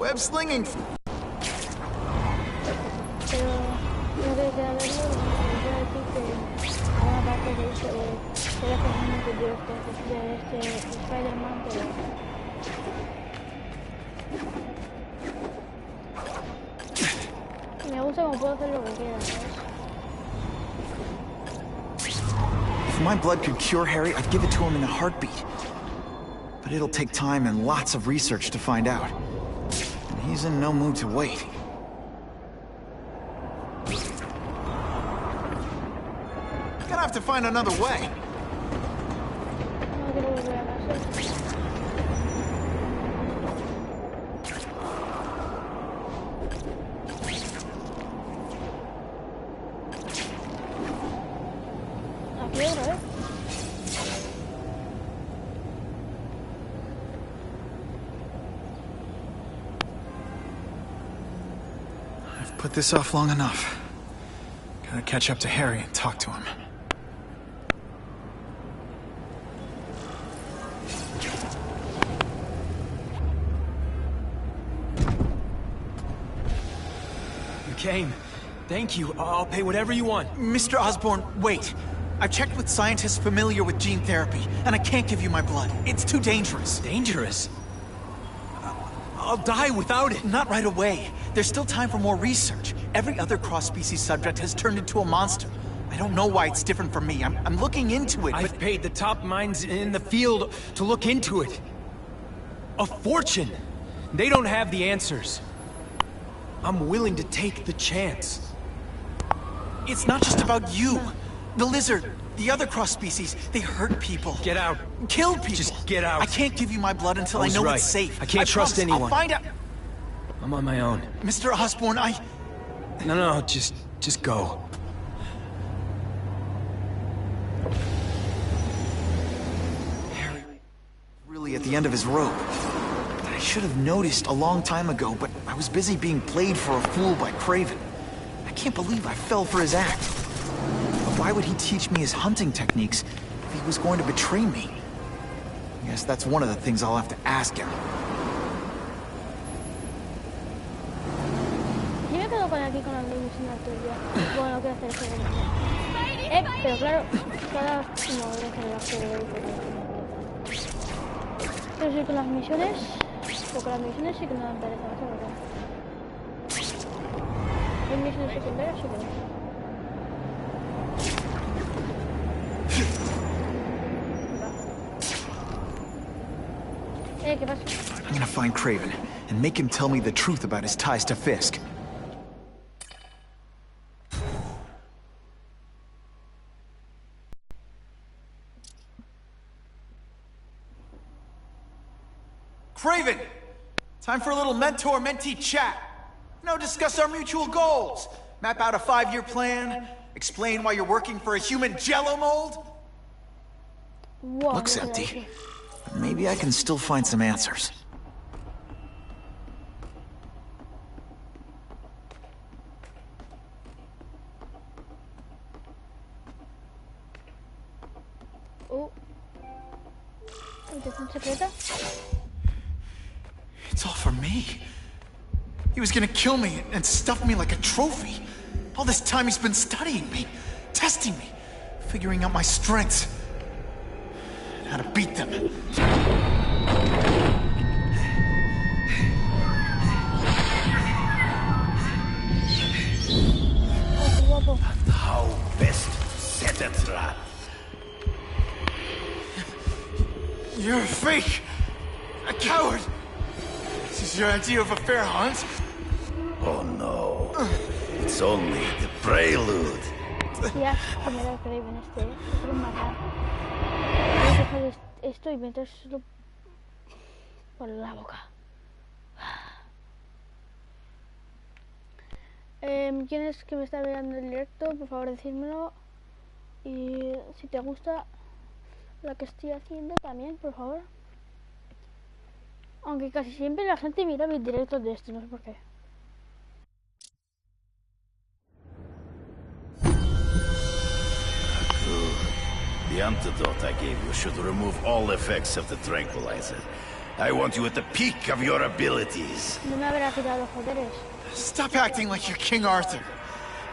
Web slinging. Pero yo quería verlo, yo decir que hay una parte de eso que era totalmente directo de este Spider-Man, pero... Me gusta cómo puedo hacer lo que quiera, ¿sabes? If my blood could cure Harry, I'd give it to him in a heartbeat. But it'll take time and lots of research to find out. And he's in no mood to wait. Gonna have to find another way. No quiero volver a casa. Aquí otra vez. I've put this off long enough. Gotta catch up to Harry and talk to him. You came. Thank you. I'll pay whatever you want. Mr. Osborn, wait. I've checked with scientists familiar with gene therapy, and I can't give you my blood. It's too dangerous. Dangerous? I'll die without it. Not right away. There's still time for more research. Every other cross-species subject has turned into a monster. I don't know why it's different from me. I'm looking into it, I've paid the top minds in the field to look into it. A fortune. They don't have the answers. I'm willing to take the chance. It's not just about you. The lizard, the other cross-species, they hurt people. Get out. Kill people. Just get out. I can't give you my blood until I know right. it's safe. I can't trust promise. anyone. I'll find out. I'm on my own. Mr. Osborn, No, just go. Harry, really at the end of his rope. I should have noticed a long time ago, but I was busy being played for a fool by Kraven. I can't believe I fell for his act. But why would he teach me his hunting techniques if he was going to betray me? I guess that's one of the things I'll have to ask him. Yo me quedo aquí con la medicina tuya. Bueno, quiero hacer eso. Pero claro, cada uno debe hacer la que pero sí con las misiones, porque las misiones sí que no me interesan, eso es verdad. Hay misiones secundarias, sí que no. ¿Qué pasa? I'm gonna find Kraven and make him tell me the truth about his ties to Fisk. Kraven! Time for a little mentor-mentee chat. Discuss our mutual goals. Map out a 5-year plan. Explain why you're working for a human Jello mold. Wow, Looks empty. Maybe I can still find some answers. Oh. ¿Habitación secreta? It's all for me. He was gonna kill me and stuff me like a trophy. All this time he's been studying me, testing me, figuring out my strengths, and how to beat them. And how best set a trap. You're a fake! A coward! This is your idea of a fair hunt? Oh no. It's only the prelude. Ya, primero Kraven se quiere matar. Voy a coger esto y metérselo por la boca. ¿Quién es que me está mirando el directo? Por favor, decídmelo. Y si te gusta lo que estoy haciendo también, por favor. Aunque casi siempre la gente mira mis directos de esto, no sé por qué. The antidote I gave you should remove all effects of the tranquilizer. I want you at the peak of your abilities. No me habrá quitado los poderes. Stop acting like you're King Arthur.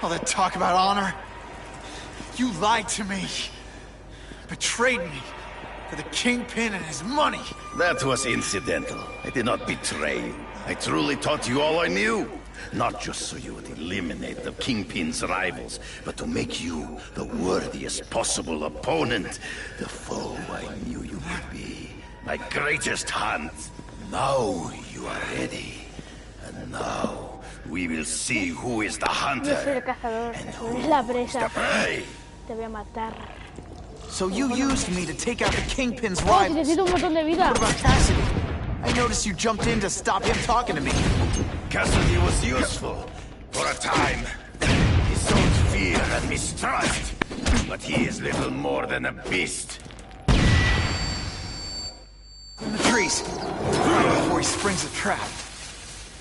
All that talk about honor. You lied to me. Betrayed me. For the Kingpin and his money. That was incidental. I did not betray you. I truly taught you all I knew. Not just so you would eliminate the Kingpin's rivals, but to make you the worthiest possible opponent. The foe I knew you would be. My greatest hunt. Now you are ready. And now we will see who is the hunter. Yo soy el cazador, and tú who eres la is presa. the prey. Te voy a matar. So you used me to take out the Kingpin's Oh, si rivals. necesito un montón de vida. What about Cassidy? I noticed you jumped in to stop him talking to me. Cassidy was useful for a time. He sowed fear and mistrust, but he is little more than a beast. In the trees. Before he springs a trap.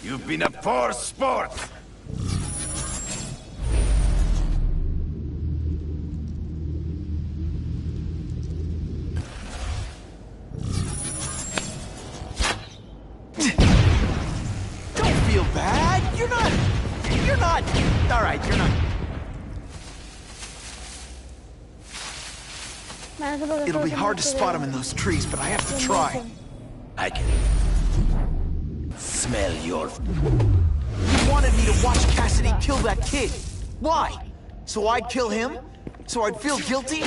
You've been a poor sport. Don't feel bad. You're not. All right, you're not. It'll be hard to spot him in those trees, but I have to try. I can smell your... You wanted me to watch Cassidy kill that kid. Why? So I'd kill him? So I'd feel guilty?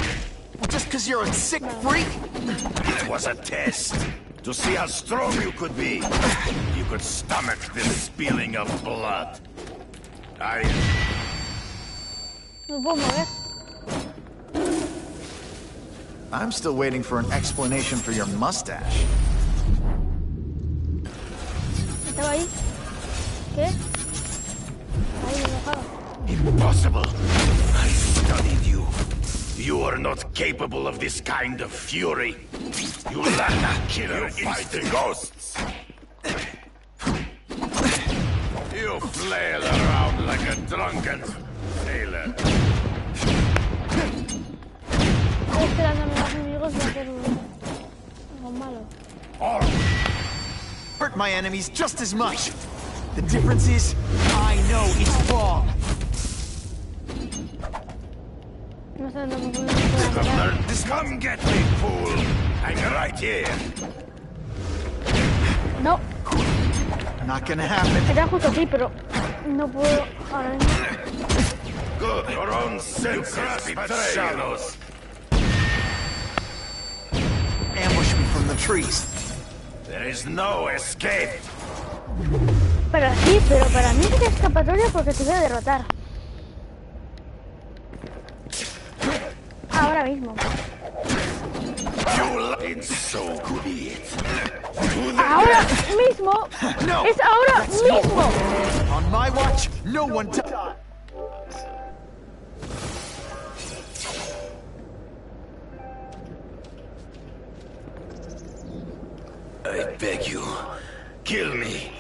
Just because you're a sick freak? It was a test. To see how strong you could be. You could stomach this spilling of blood. No puedo mover. I'm still waiting for an explanation for your mustache. ¿Estaba ahí? ¿Qué? Ahí me dejaba. Impossible. I studied you. You are not capable of this kind of fury. You lack killer instinct. Ghosts. You flail around like a drunken sailor. Estoy esperando a mis enemigos y hacer algo malo. Hurt my enemies just as much. The difference is, I know it's wrong. No sé dónde me puedo matar. Come get me, fool. I'm right here. No, Not gonna happen. era justo aquí, pero no puedo ahora mismo. Good. Your own senses betray shadows. Ambush me from the trees. There is no escape. Pero sí, pero para mí es escapatoria porque te voy a derrotar. Ahora mismo. So be it. Ahora mismo. No. Es ahora mismo. On my watch, no one died. I beg you, kill me.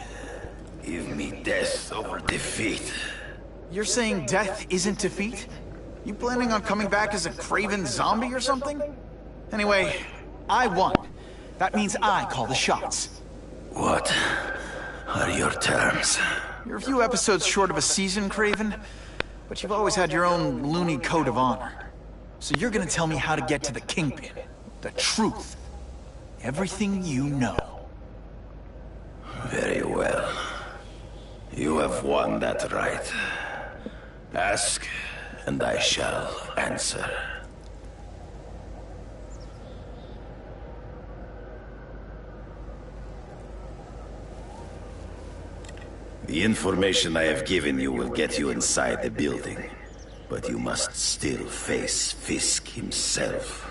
Give me death over defeat. You're saying death isn't defeat? You planning on coming back as a craven zombie or something? Anyway, I won. That means I call the shots. What are your terms? You're a few episodes short of a season, Craven, but you've always had your own loony code of honor. So you're gonna tell me how to get to the Kingpin. The truth. Everything you know. Very well. You have won that right. Ask, and I shall answer. The information I have given you will get you inside the building. But you must still face Fisk himself.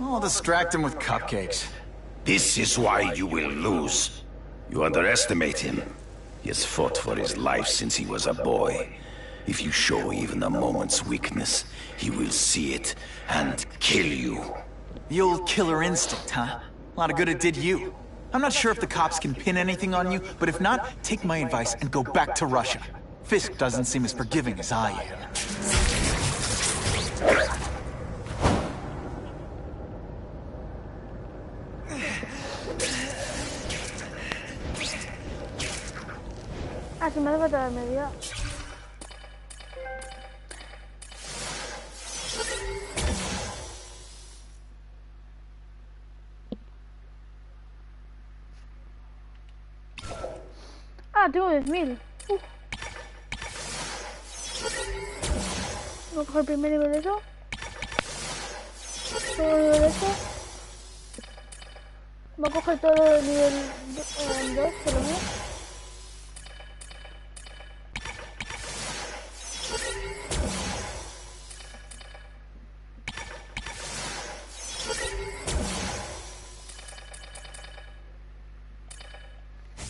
I'll distract him with cupcakes. This is why you will lose. You underestimate him. He has fought for his life since he was a boy. If you show even a moment's weakness, he will see it and kill you. The old killer instinct, huh? A lot of good it did you. I'm not sure if the cops can pin anything on you, but if not, take my advice and go back to Russia. Fisk doesn't seem as forgiving as I am. Ah, si me hace falta darme vida. Ah, tengo 10.000. Voy a coger el primer nivel de eso. Todo el nivel de eso. Voy a coger todo el nivel 2, por lo menos.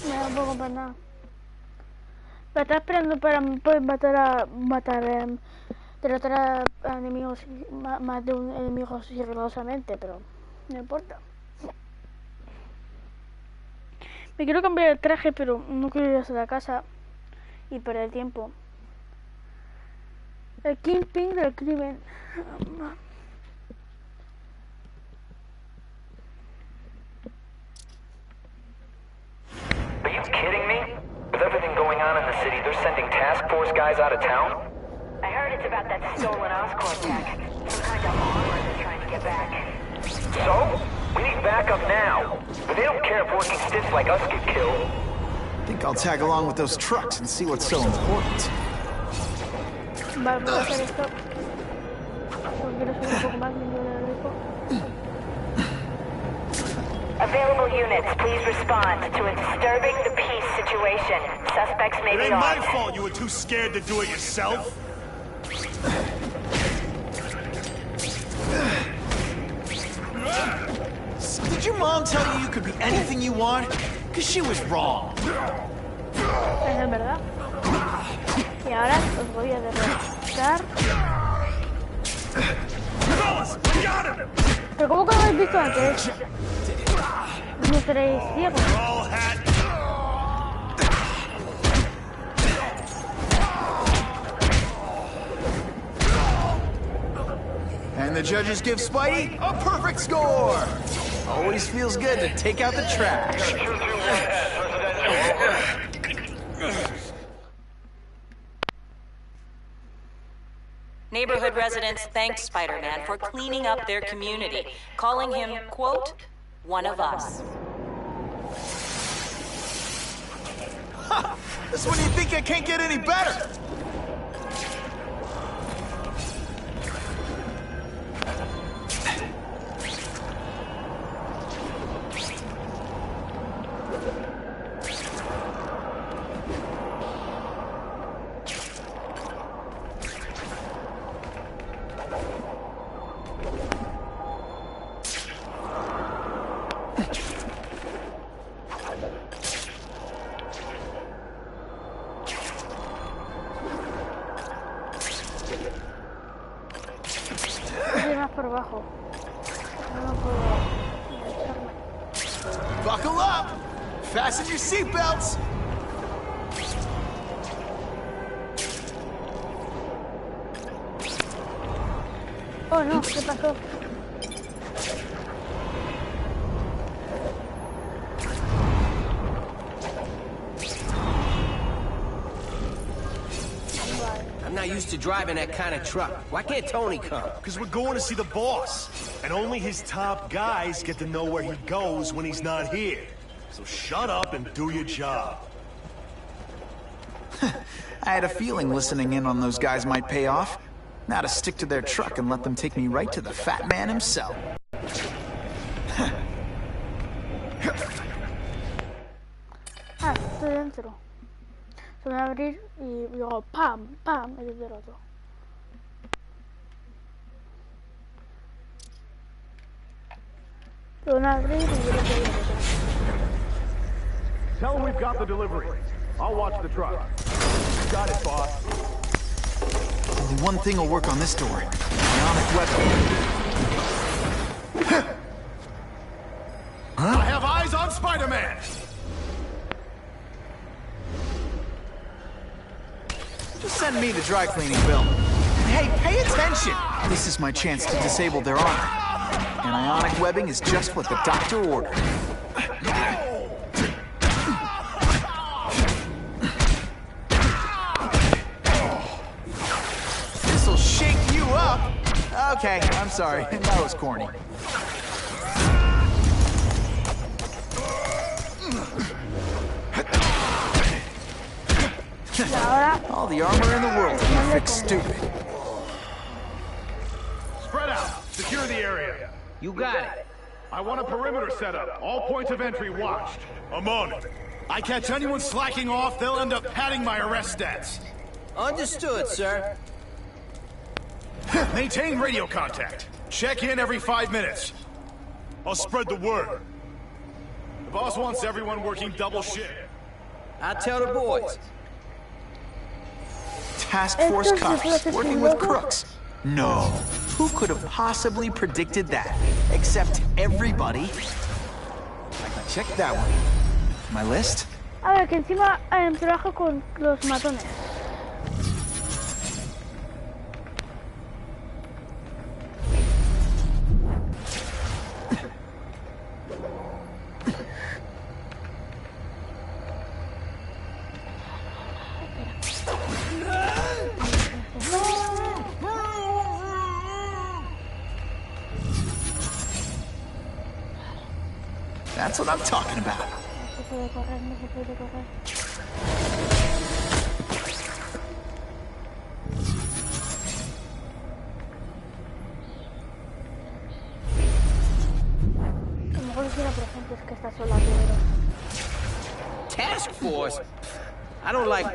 No puedo comprar nada. Me está esperando para poder derrotar a enemigos, más de un enemigo sigilosamente, pero no importa. Me quiero cambiar el traje, pero no quiero ir hasta la casa y perder tiempo. El Kingpin del crimen. Are you kidding me? With everything going on in the city, they're sending task force guys out of town? I heard it's about that stolen Oscorp tech. Some kind of armor they're trying to get back. So? We need backup now. But they don't care if working stiffs like us get killed. I think I'll tag along with those trucks and see what's so important. Vale, voy a hacer esto. Porque quiero subir un poco más mi nivel de rico. Available units, please respond to a disturbing the peace situation. Suspects may be It ain't my armed. fault you were too scared to do it yourself. Did your mom tell you could be anything you want? Because she was wrong. Es verdad. Y ahora os voy a derrotar. Fellas, we got him! Pero ¿cómo que lo habéis visto antes? No estaréis ciegos. All hat. And the judges give Spidey a perfect score! Always feels good to take out the trash. Neighborhood residents thanked Spider-Man for cleaning up their community, calling him, quote, one of us. Ha! That's when you think it can't get any better! Por abajo. No puedo echarme. Buckle up! Fasten your seatbelts! Oh no, ¿qué pasó? I'm not used to driving that kind of truck. Why can't Tony come? Because we're going to see the boss. And only his top guys get to know where he goes when he's not here. So shut up and do your job. I had a feeling listening in on those guys might pay off. Now to stick to their truck and let them take me right to the fat man himself. Ah, estoy dentro. Se van a abrir y luego ¡pam! ¡Pam! Y del otro. Se van a abrir y del otro. Tell him we've got the delivery. I'll watch the truck. Got it, boss. Only one thing will work on this door. Ionic weapon. I have eyes on Spider-Man! Just send me the dry cleaning bill. Hey, pay attention! This is my chance to disable their armor. And ionic webbing is just what the doctor ordered. Okay, I'm sorry. That was corny. Y ahora... All the armor in the world to fix stupid. Spread out. Secure the area. You got it. I want a perimeter set up. All points of entry watched. I'm on it. I catch anyone slacking off, they'll end up padding my arrest stats. Understood, sir. Maintain radio contact. Check in every 5 minutes. I'll spread the word. The boss wants everyone working double shift. I'll tell the boys. Task Force cops working with crooks. No. Who could have possibly predicted that? Except everybody. Check that one. My list? A ver, que encima trabaja con los matones. That's what I'm talking about. No se puede correr, no se puede correr. A lo mejor si la presente es que está sola primero. Task Force? I don't like...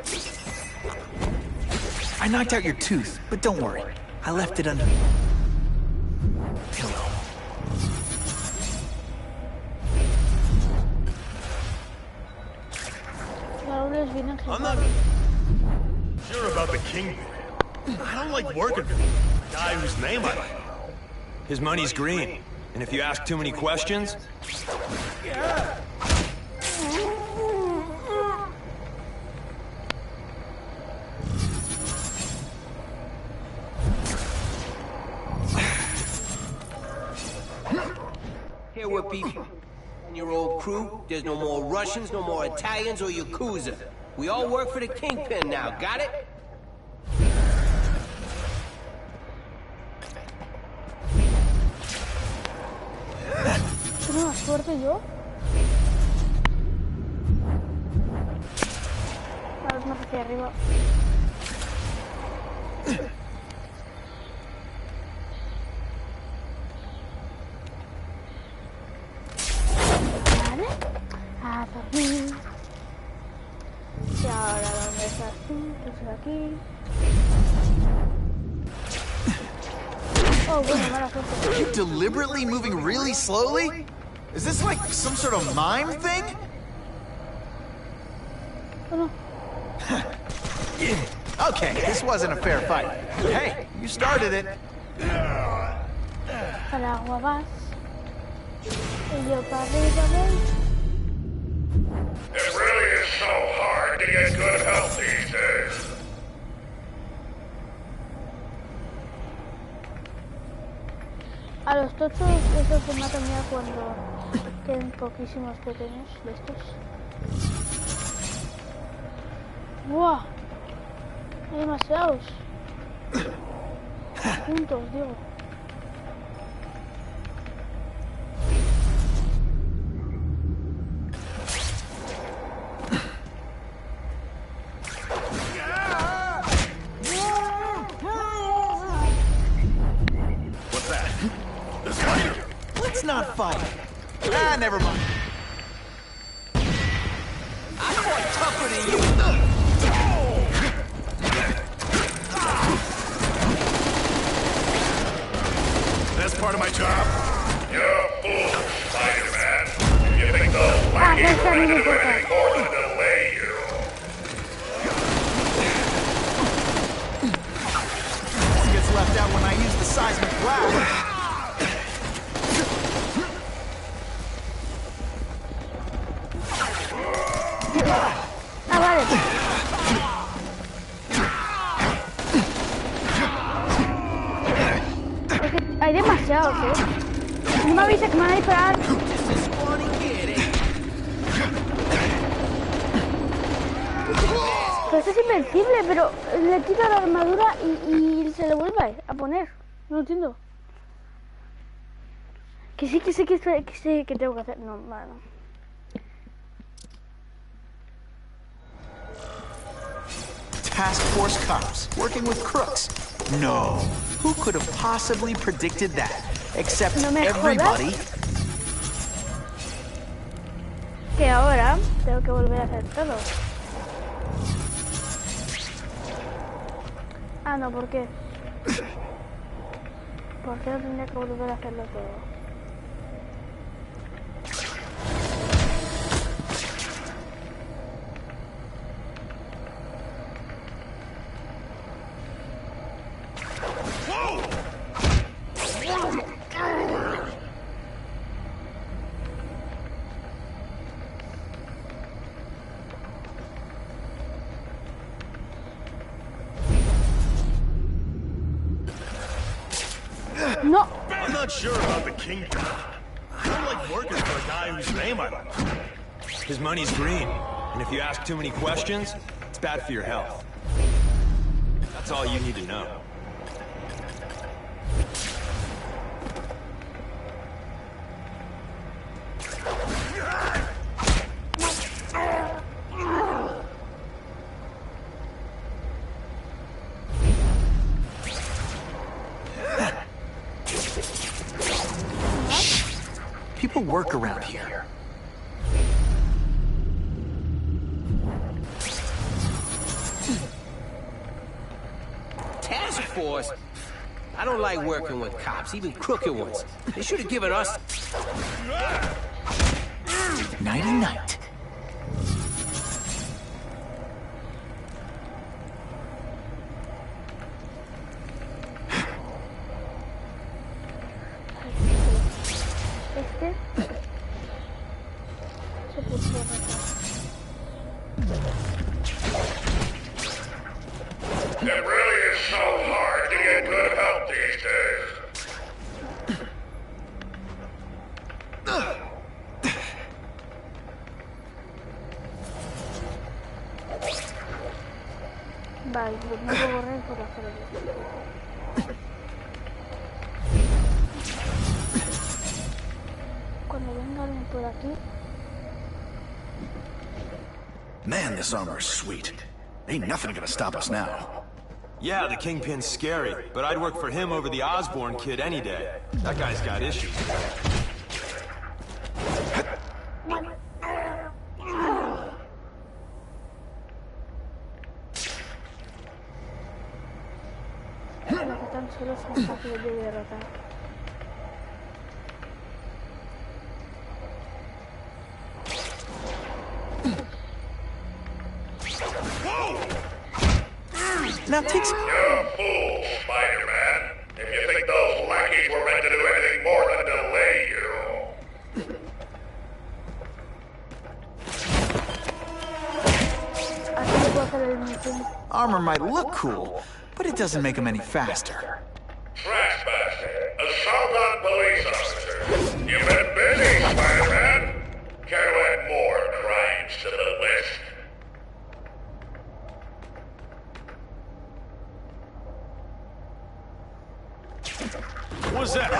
I knocked out your tooth, but don't worry. I left it under... pillow. I'm not sure about the Kingpin. I don't like working for a guy whose name I don't know. His money's green, and if you ask too many questions... Here we're people. And your old crew, there's no more Russians, no more Italians or Yakuza. We all work for the Kingpin now, got it? ¿Tengo más suerte yo? A ver, más hacia arriba. Vale. A dormir. Y ahora, ¿dónde estás tú? ¿Qué estás aquí? Oh, bueno, mala suerte. Are you deliberately moving really slowly? Is this like some sort of mime thing? Oh, no. Okay, this wasn't a fair fight. Hey, you started it. Al agua vas. Y yo para arriba, ¿ves? It really is so hard to get good health these days. A los tochos, eso se matan ya cuando queden poquísimos pequeños de estos. ¡Buah! Hay demasiados. Juntos, digo. Let's not fight. Ah, never mind. I fought tougher than you. That's part of my job. You're foolish, Spider-Man. You think those lackeys are going to do anything more than delay you? Gets left out when I use the seismic blast. Ah, vale. Es que hay demasiados, ¿eh? No me avisa que me van a disparar. Pero este es invencible, pero le quita la armadura y se le vuelve a poner. No entiendo. Que sí, que tengo que hacer. No, bueno. Task Force cops working with crooks. No. Who could have possibly predicted that? Except No me everybody. jodas. Que ahora tengo que volver a hacer todo. Ah, no, ¿por qué? ¿Por qué no tendría que volver a hacerlo todo? No. I'm not sure about the Kingpin. I don't like working for a guy whose name I don't know. His money's green, and if you ask too many questions, it's bad for your health. That's all you need to know. People work around here. Task Force? I don't like working with cops, even crooked ones. They should have given us... Nighty-night. It really is so hard to get good help these days. Vale, pues no puedo correr por hacer eso. Cuando venga alguien por aquí. Man, this armor's sweet. Ain't nothing gonna stop us now. Yeah, the Kingpin's scary, but I'd work for him over the Osborn kid any day. That guy's got issues. Los que están solos son fáciles de derrotar. Now take some... You're a fool, Spider-Man. If you think those lackeys were meant to do anything more than delay you. Así puedo hacer el misión. Armor might look cool, but it doesn't make him any faster. Trespassing. Assault on police officers. You've been busy, Spider-Man. Care to add more crimes to the list? What's that?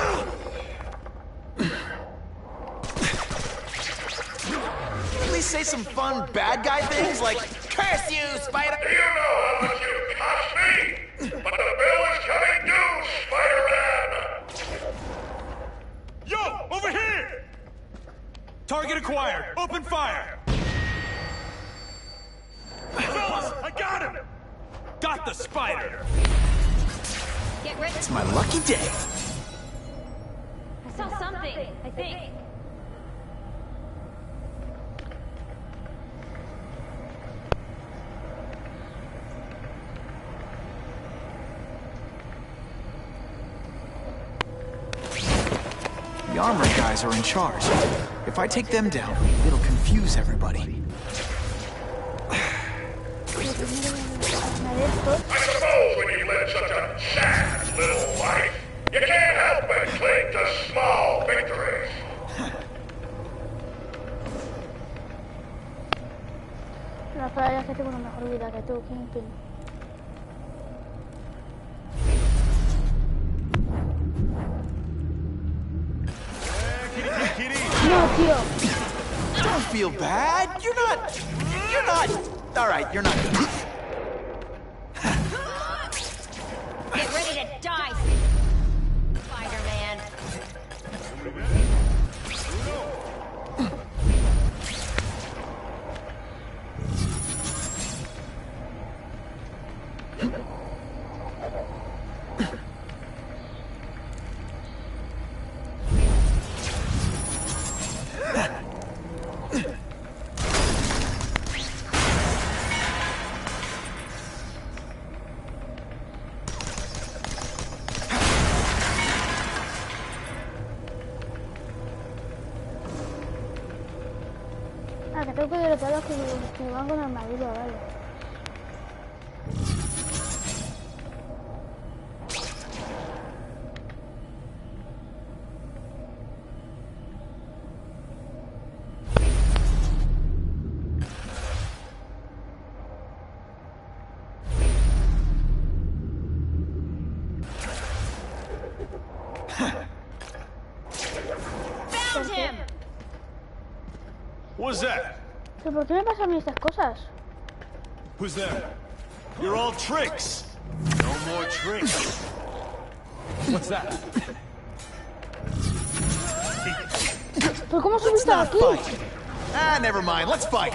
At least say some fun bad guy things like, "Curse you, Spider..." Do you know how much you cost me? But the bill is coming due, Spider-Man! Yo, over here! Target acquired! Open fire! Fellas, I got him! Got the spider! Get ready. It's my lucky day. I saw something, I think. The armored guys are in charge. If I take them down, it'll confuse everybody. I suppose when you live such a sad little life, you can't help but cling to small victories. La verdad es que tengo una mejor vida que tú, Kingpin. feel bad. You're not... All right, you're not... Get ready to die, Spider-Man. Ah, que tengo que derrotar a los que van con armadura, vale. Found him! What's that? ¿Pero por qué me pasan a mí estas cosas? Who's that? You're all tricks. No more tricks. What's that? ¿Pero cómo subiste Not aquí? fight. Ah, never mind. Let's fight.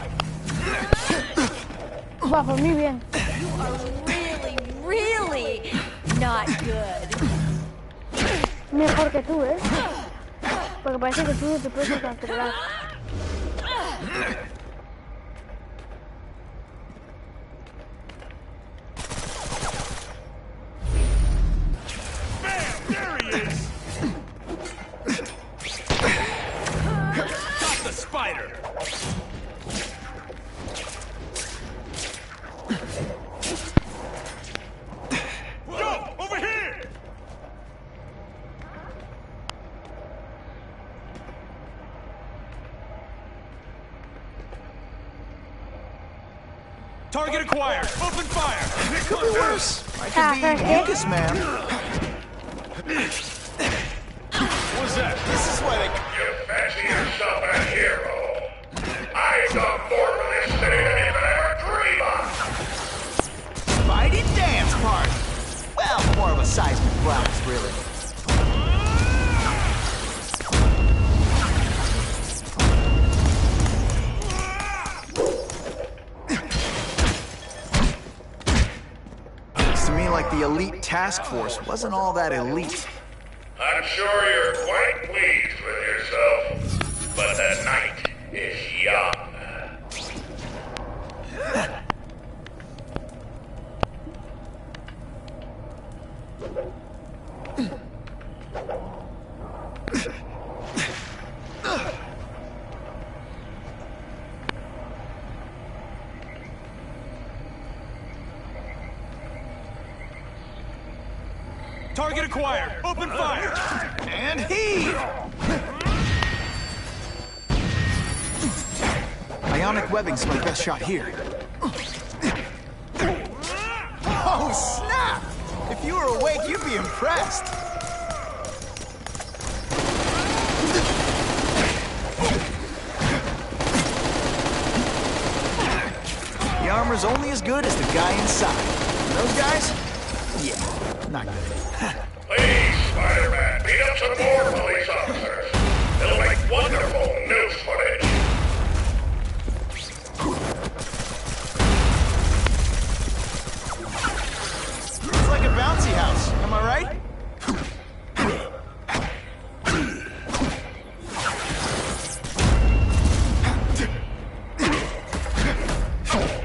Va, por mí bien. You are really not good. Mejor que tú, ¿eh? Porque parece que tú no te puedes controlar. Bam! There he is! Got the spider! Go! Over here! Target acquired. Open fire. It could be worse. I could be Mucus Man. What's that? This is why they... You fancy yourself a hero? I saw more for this city than you could ever dream of. Fighting dance party. Well, more of a seismic blast, really. Looks to me like the elite task force wasn't all that elite. I'm sure you're quite pleased with yourself, but the night is young. Target acquired. Open fire. And heave! Ionic webbing's my best shot here. Oh, snap! If you were awake, you'd be impressed. The armor's only as good as the guy inside. And those guys? Yeah, not good. Please, Spider-Man, beat up some more police officers. It'll make wonderful news footage. It's like a bouncy house, am I right?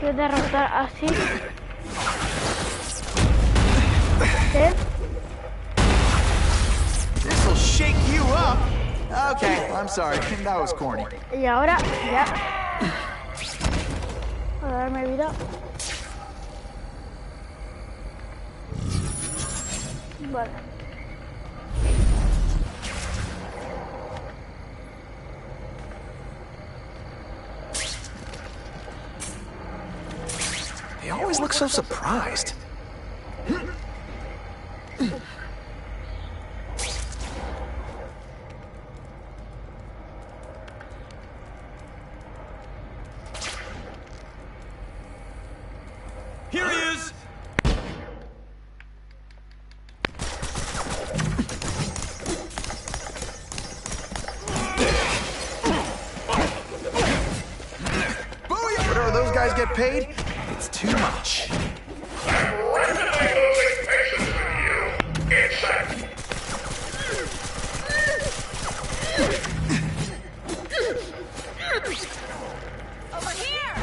Voy a derrotar así. ¿Eh? This'll shake you up. Okay, I'm sorry. That was corny. Y ahora, ya. A darme vida. Vale. They always look so surprised. guys get paid, it's too much. I'm rapidly losing patience with you, insect. Over here!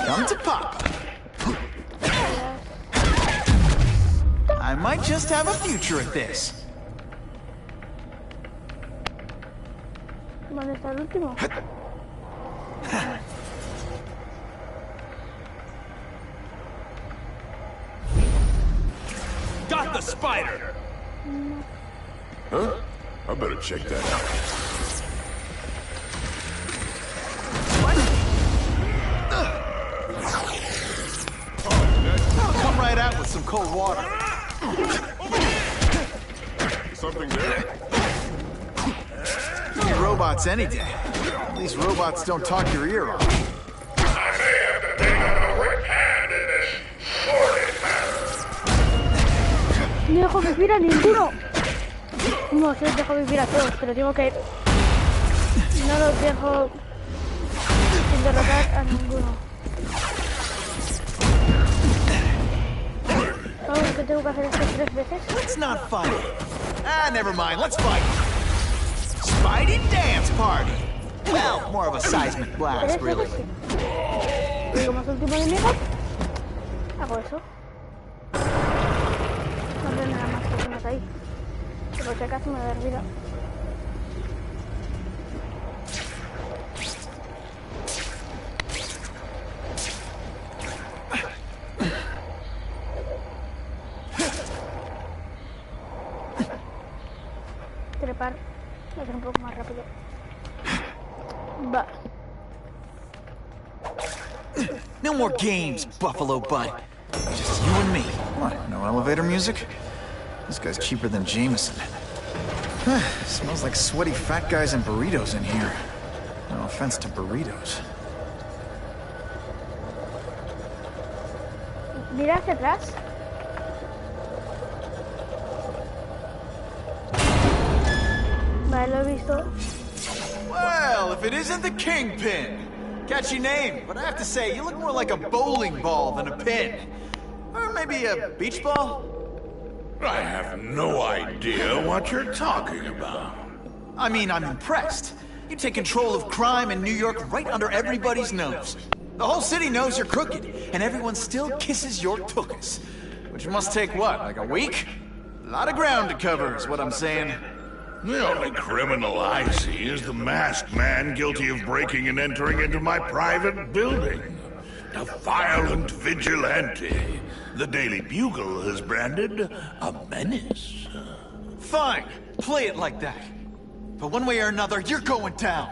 Come to Papa. I might just have a future at this. ¿Dónde está el último? Got the spider! Huh? I better check that out. I'll come right out with some cold water. Something there? Need robots any day. These robots don't talk your ear off. I may have to take a quick hand in this sordid matter. No dejo vivir a ninguno. No, sí los dejo vivir a todos, pero digo que no los dejo sin derrotar a ninguno. ¿Sabes que tengo que hacer esto 3 veces? Let's not fight. Ah, never mind. Let's fight. Spidey dance party. Well, more of a seismic blast, really. Y como es el último enemigo, hago eso. No veo nada más personas ahí. Por si acaso me da vida. Trepar. Voy a ser un poco más rápido. Va. No more games, Buffalo Butt. Just you and me. What, no elevator music? This guy's cheaper than Jameson. Smells like sweaty fat guys and burritos in here. No offense to burritos. Mira hacia atrás. Vale, lo he visto. Well, if it isn't the Kingpin. Catchy name, but I have to say, you look more like a bowling ball than a pin. Or maybe a beach ball? I have no idea what you're talking about. I mean, I'm impressed. You take control of crime in New York right under everybody's nose. The whole city knows you're crooked, and everyone still kisses your tuchus. Which must take what, like a week? A lot of ground to cover, is what I'm saying. The only criminal I see is the masked man guilty of breaking and entering into my private building. A violent vigilante. The Daily Bugle has branded a menace. Fine, play it like that. But one way or another, you're going down.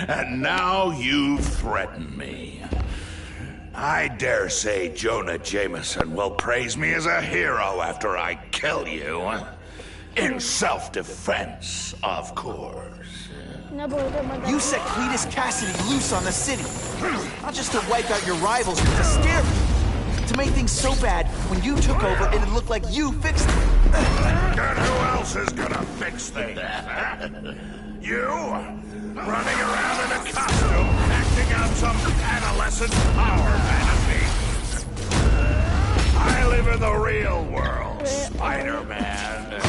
And now you threaten me. I dare say Jonah Jameson will praise me as a hero after I kill you. In self-defense, of course. You set Cletus Cassidy loose on the city. Not just to wipe out your rivals, but to scare them. To make things so bad, when you took over, it'd look like you fixed it. And who else is gonna fix things? You? Running around in a costume, acting out some adolescent power fantasy. I live in the real world, Spider-Man.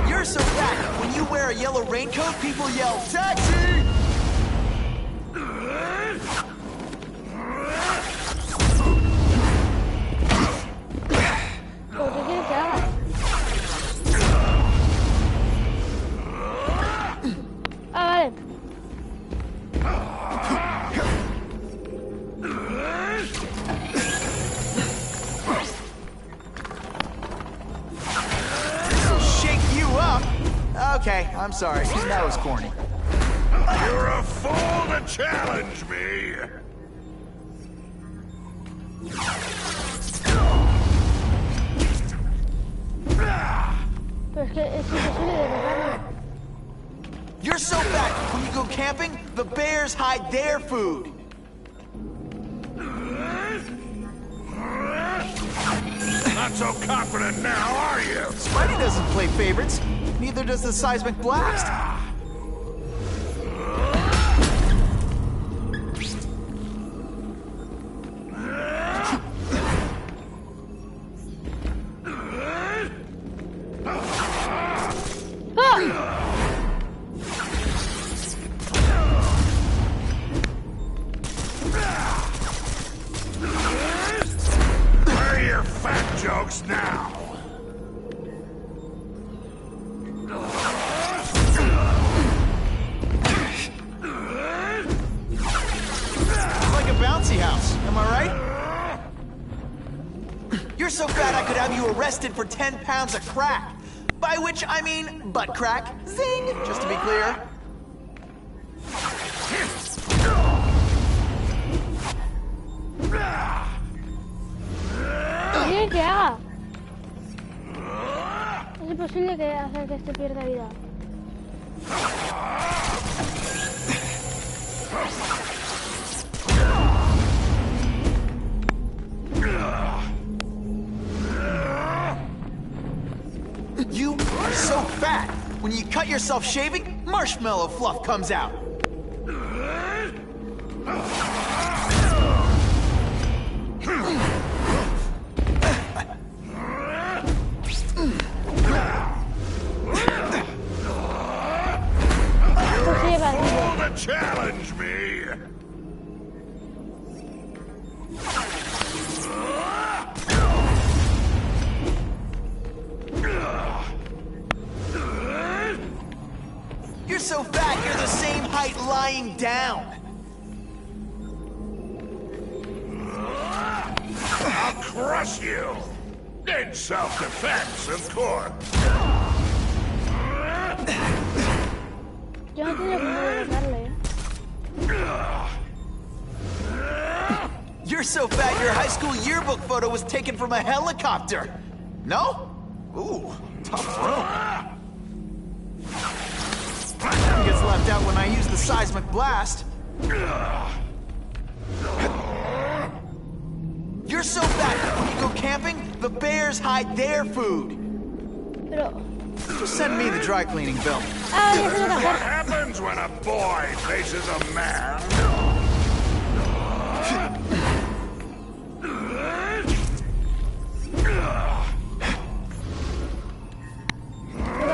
You're so fat, when you wear a yellow raincoat, people yell, "Taxi!" Ah, vale. Okay, I'm sorry. That was corny. You're a fool to challenge me! Pero es que es imposible derrotarlo. You're so fat, when you go camping, the bears hide their food. Not so confident now, are you? Spidey doesn't play favorites. Neither does the seismic blast. Where are your fat jokes now? It's like a bouncy house, am I right? You're so fat I could have you arrested for 10 pounds of crack. By which I mean butt crack. Zing! Just to be clear. ¿Qué que haga? Es imposible que hacer que este pierda vida. You are so fat. When you cut yourself shaving, marshmallow fluff comes out. Fool to challenge me! You're so fat, you're the same height lying down. I'll crush you! In self-defense, of course. Yo no tenía cómo derrotarle. You're so fat, your high school yearbook photo was taken from a helicopter. No? Ooh, tough room. Gets left out when I use the seismic blast. You're so fat, when you go camping, the bears hide their food. Pero... Just send me the dry cleaning bill. Ah, ya sé lo que What hacer. happens when a boy faces a man?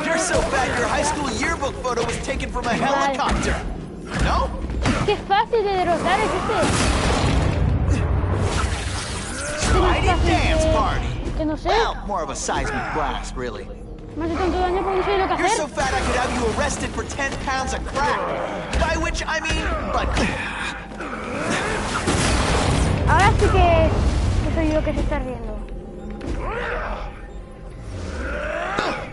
You're so fat, your high school yearbook photo was taken from a helicopter. No? Qué fácil de derrotar es este. Spidey dance party. Que no sé. Well, more of a seismic blast, really. Me hace tanto daño porque no sé lo que You're so hacer. fat I could have you arrested for 10 pounds of crack. By which I mean butt crack. Ahora sí que soy yo que se está riendo.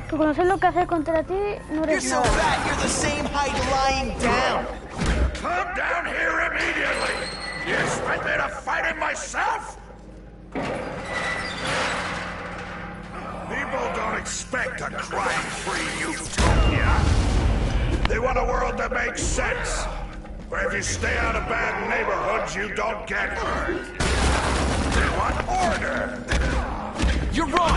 Que conocer lo que hacer contra ti no You're eres so nada. fat, you're the same height lying down. Come down here immediately! You expect me to fight him myself? People don't expect a crime-free utopia. They want a world that makes sense. Where if you stay out of bad neighborhoods, you don't get hurt. They want order. You're wrong.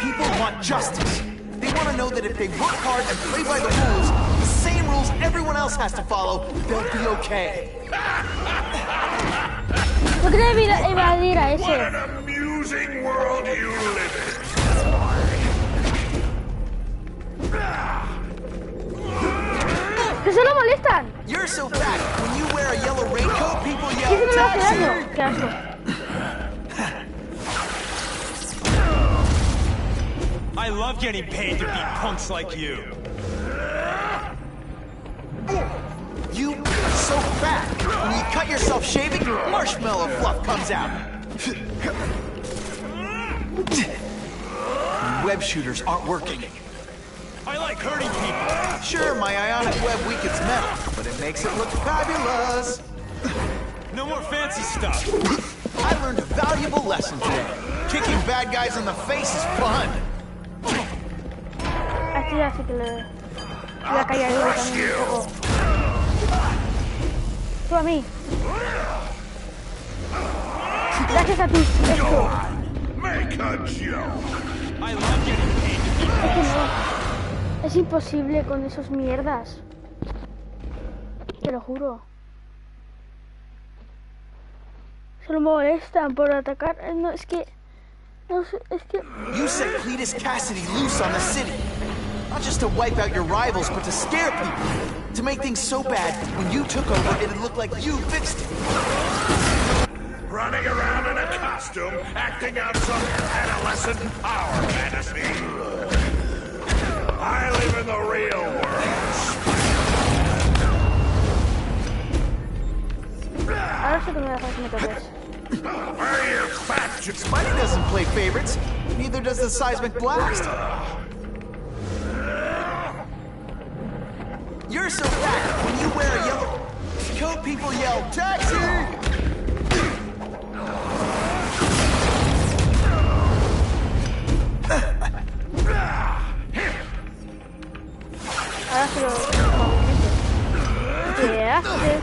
People want justice. They want to know that if they work hard and play by the rules, the same rules everyone else has to follow, they'll be okay. No quería evadir a What ese. an amusing world you live in. ¡Que solo molestan! You're so fat, when you wear a yellow raincoat, people ¿Qué se yell, me hace taxi. daño? ¡Qué asco! I love getting paid to beat punks like you. You are so fat. When you cut yourself shaving, marshmallow fluff comes out. Web shooters aren't working. I like hurting people. Sure, my ionic web weakens metal, but it makes it look fabulous. No more fancy stuff. I learned a valuable lesson today. Kicking bad guys in the face is fun. Así así que le voy a callar yo también un poco. Tú a mí. Gracias a ti, esto. like a joke. I love getting paid to be Es que no. Es imposible con esos mierdas. Te lo juro. Solo me molestan por atacar. No, es que... No, es que... You set Cletus Cassidy loose on the city. Not just to wipe out your rivals, but to scare people. To make things so bad, when you took over, it'd look like you fixed it. Running around in a costume, acting out some adolescent power fantasy. I live in the real world. Ahora sí que me dejas que me toques. Where you fat Spidey doesn't play favorites. Neither does the Seismic Blast. You're so fat, when you wear a yellow coat, people yell, "Taxi!" Ahora se lo... ¿Qué haces?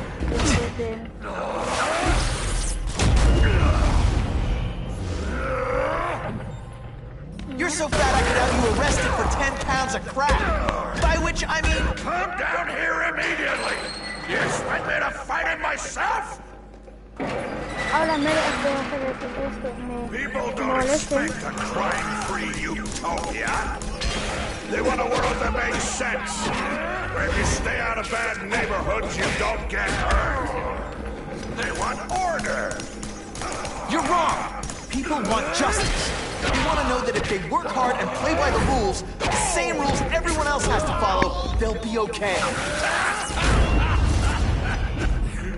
You're so fat I could have you arrested for 10 pounds of crack. By which I mean... Come down here immediately! You expect me to fight it myself? Ahora me hacer esto. People don't expect a crime-free utopia. They want a world that makes sense. Where if you stay out of bad neighborhoods, you don't get hurt. They want order. You're wrong. People want justice. They want to know that if they work hard and play by the rules, the same rules everyone else has to follow, they'll be okay.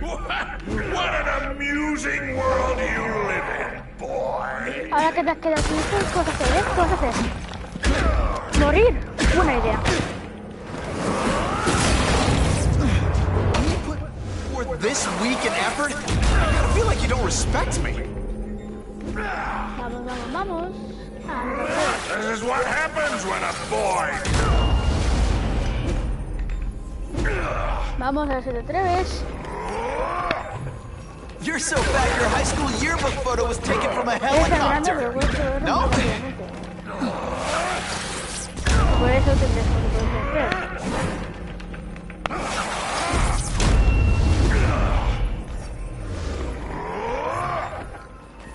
What an amusing world you live in, boy. Ahora que te has quedado sin esto, ¿qué vas a hacer? ¿Qué vas a hacer? Morir. Buena idea. You put forth this week and effort? I feel like you don't respect me. Vamos. This is what happens when a boy... Vamos a ver si te atreves. You're so fat your high school yearbook photo was taken from a Eres tan grande, pero helicopter. puedes No? obviamente. Por eso tendrás que hacer.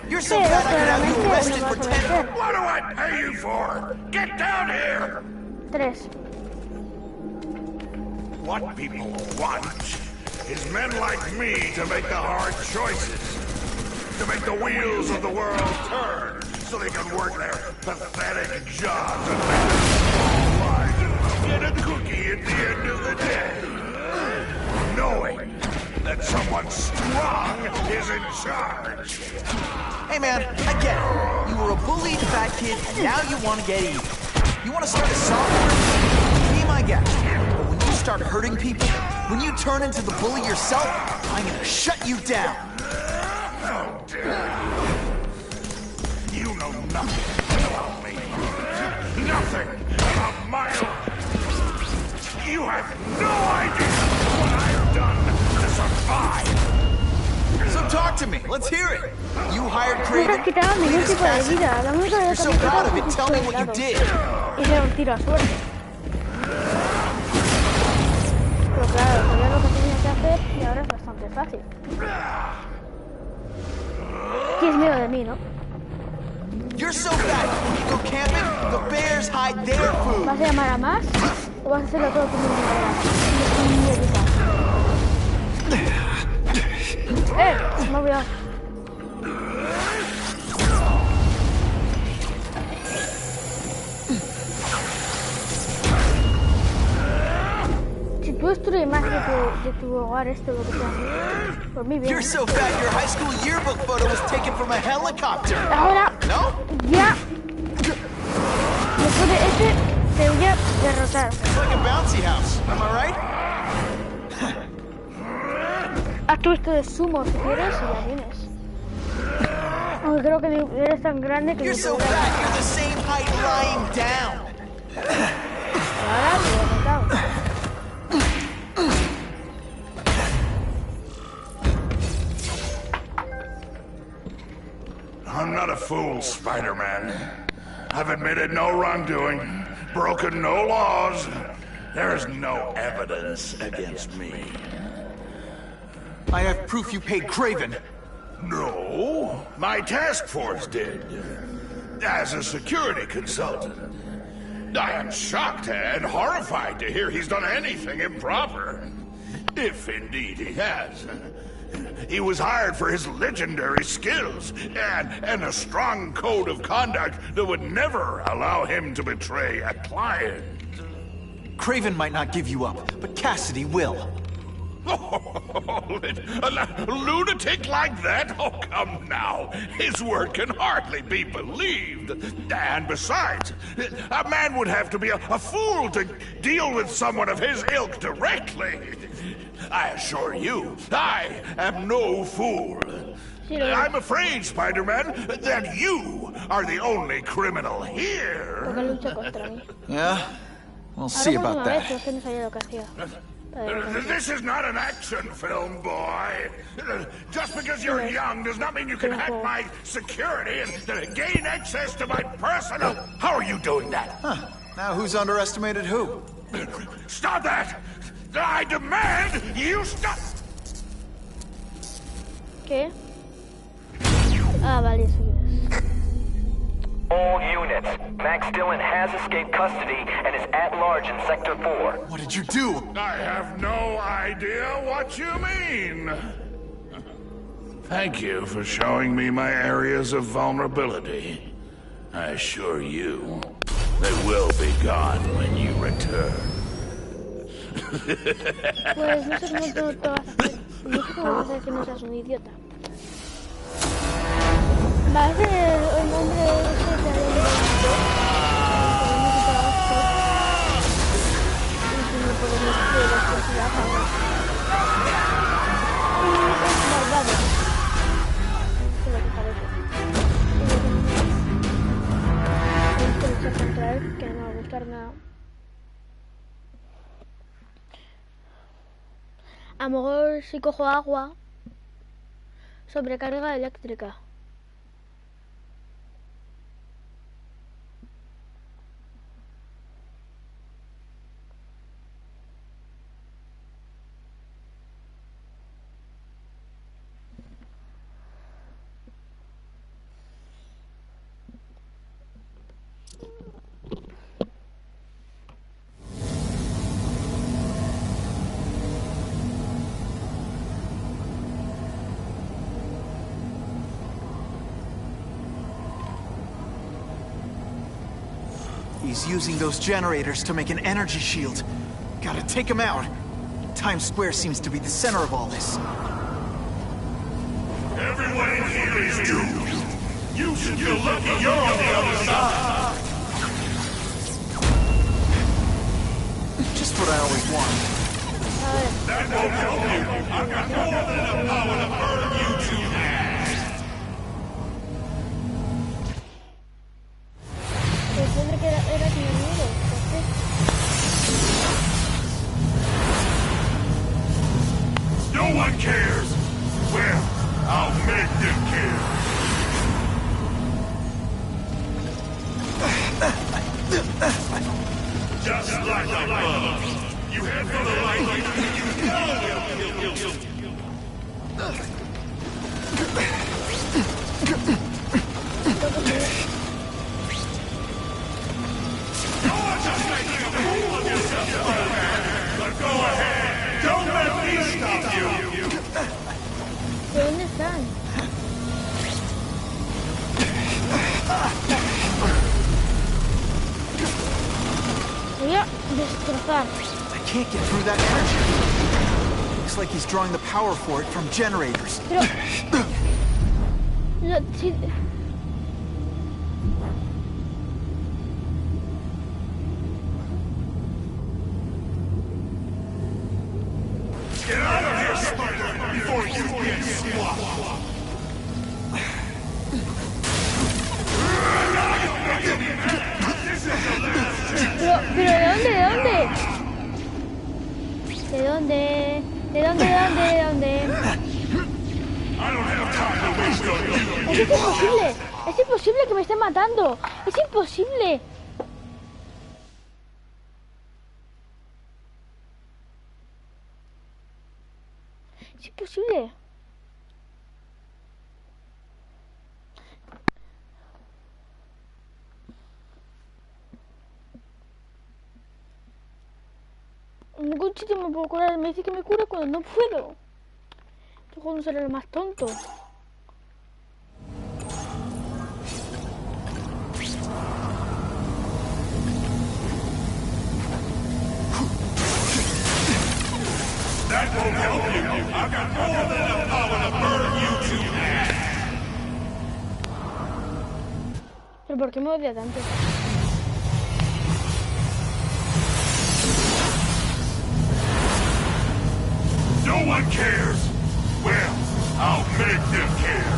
You're so fat I could have you arrested for 10... What do I pay you for? Get down here! 3. What people want is men like me to make the hard choices. To make the wheels of the world turn so they can work their pathetic jobs and make a small life. Get a cookie at the end of the day. Knowing that someone strong is in charge. Hey man, I get it. You were a bullied fat kid, and now you want to get even. You want to start a software? Be my guest. But when you start hurting people, when you turn into the bully yourself, I'm gonna shut you down. How dare you? You know nothing about me. Nothing about my life. You have no idea what I've done to survive. So talk to me. Let's hear it. You hired Craven. You're so proud of it. Tell me what you did. Hice un tiro a suerte. Pero claro, sabía lo que tenía que hacer y ahora es bastante fácil. Tienes miedo de mí, ¿no? You're so fat. When you go camping, the bears hide their food. ¿Vas a llamar a más o vas a hacerlo todo como una no voy a... Si tú destruyes más de tu hogar esto, lo que sea, por mi bien. You're so fat your high school yearbook photo was taken from a helicopter. Ahora, no? Ya. Después de este, te voy a derrotar. It's like a bouncy house. Am I right? Haz tú esto de sumo si quieres y ya vienes. Aunque creo que eres tan grande que... You're so fat, you're the same height lying down. Ahora te he derrotado. I'm not a fool, Spider-Man. I've admitted no wrongdoing, broken no laws. There is no evidence against me. I have proof you paid Kraven. No, my task force did. As a security consultant. I am shocked and horrified to hear he's done anything improper. If indeed he has. He was hired for his legendary skills and a strong code of conduct that would never allow him to betray a client. Kraven might not give you up, but Cassidy will. A lunatic like that? Oh, come now. His word can hardly be believed. And besides, a man would have to be a fool to deal with someone of his ilk directly. I assure you, I am no fool. I'm afraid, Spider-Man, that you are the only criminal here. Yeah? We'll see about that. This is not an action film, boy. Just because you're young does not mean you can hack my security and gain access to my personal... How are you doing that? Huh. Now who's underestimated who? Stop that! I demand you stop! ¿Qué? Ah, vale, eso es. All units, Max Dillon has escaped custody and is at large in Sector 4. What did you do? I have no idea what you mean. Thank you for showing me my areas of vulnerability. I assure you, they will be gone when you return. Pues no sé cómo te vas a hacer. No sé cómo vas a hacer que no seas un idiota. Va a ser el nombre de ese de y si no podemos hacer las cosas a favor. Es malvado. Es lo que parece. Esto lucha contra él, que no va a gustar nada. A lo mejor si cojo agua, sobrecarga eléctrica. He's using those generators to make an energy shield. Gotta take him out. Times Square seems to be the center of all this. Everyone in here is doomed. You should feel lucky you're on the other side. Just what I always wanted. That won't help you. I've got more than enough power to burn you two hands. Siempre que era mi amigo, No one cares. Well, I'll make them care. Just like I love. You head for the light, just making a fool of yourself, Spider-Man. But go ahead. Don't let me stop you. ¿de dónde están? Voy a destrozar. I can't get through that energy. Looks like he's drawing the power for it from generators. Pero... No, sí... Get out of here, Spider-Man, before you get squashed. Pero ¿de dónde? ¿De dónde? ¿De dónde? ¿De dónde? ¿De dónde? I don't have time to waste on you. Es imposible. Es imposible que me esté matando. Es imposible. Es imposible. En ningún sitio me puedo curar. Me dice que me cure cuando no puedo. Este juego no será lo más tonto. That won't help you. I've got more than enough power to burn you to death. ¿Pero por qué me odia tanto? No one cares. Well, I'll make them care.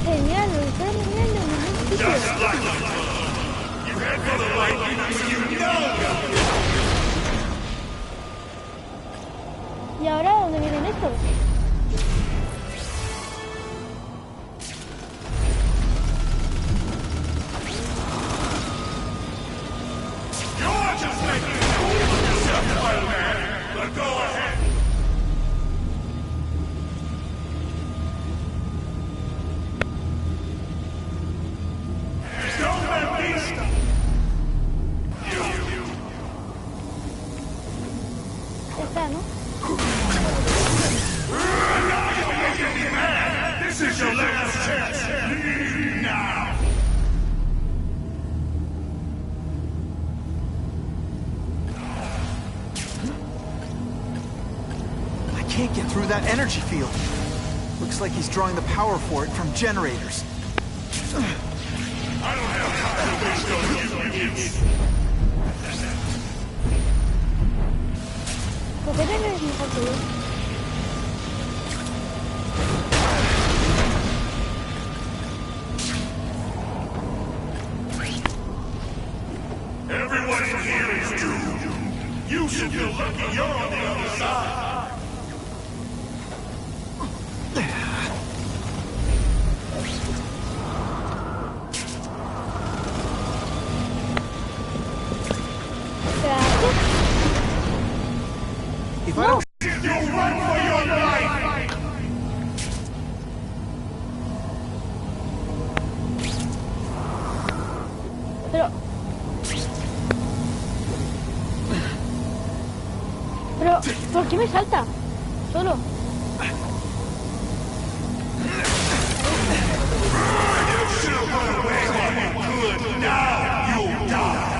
Genial, lo está mirando. Just like you head for the light you know. ¿Y ahora dónde vienen estos? You're just making a fool of yourself, Spider-Man. But go ahead. Don't let me stop. Ya está, ¿no? This is your last chance. Leave now. I can't get through that energy field. Looks like he's drawing the power for it from generators. I don't have time to waste on you idiots. ¿Por qué te crees mejor que yo? Everyone in here is doomed. You should feel lucky you're on the other side. Gracias. If I don't... You run for your life. Pero, ¿por qué me salta? Solo. Now you'll die.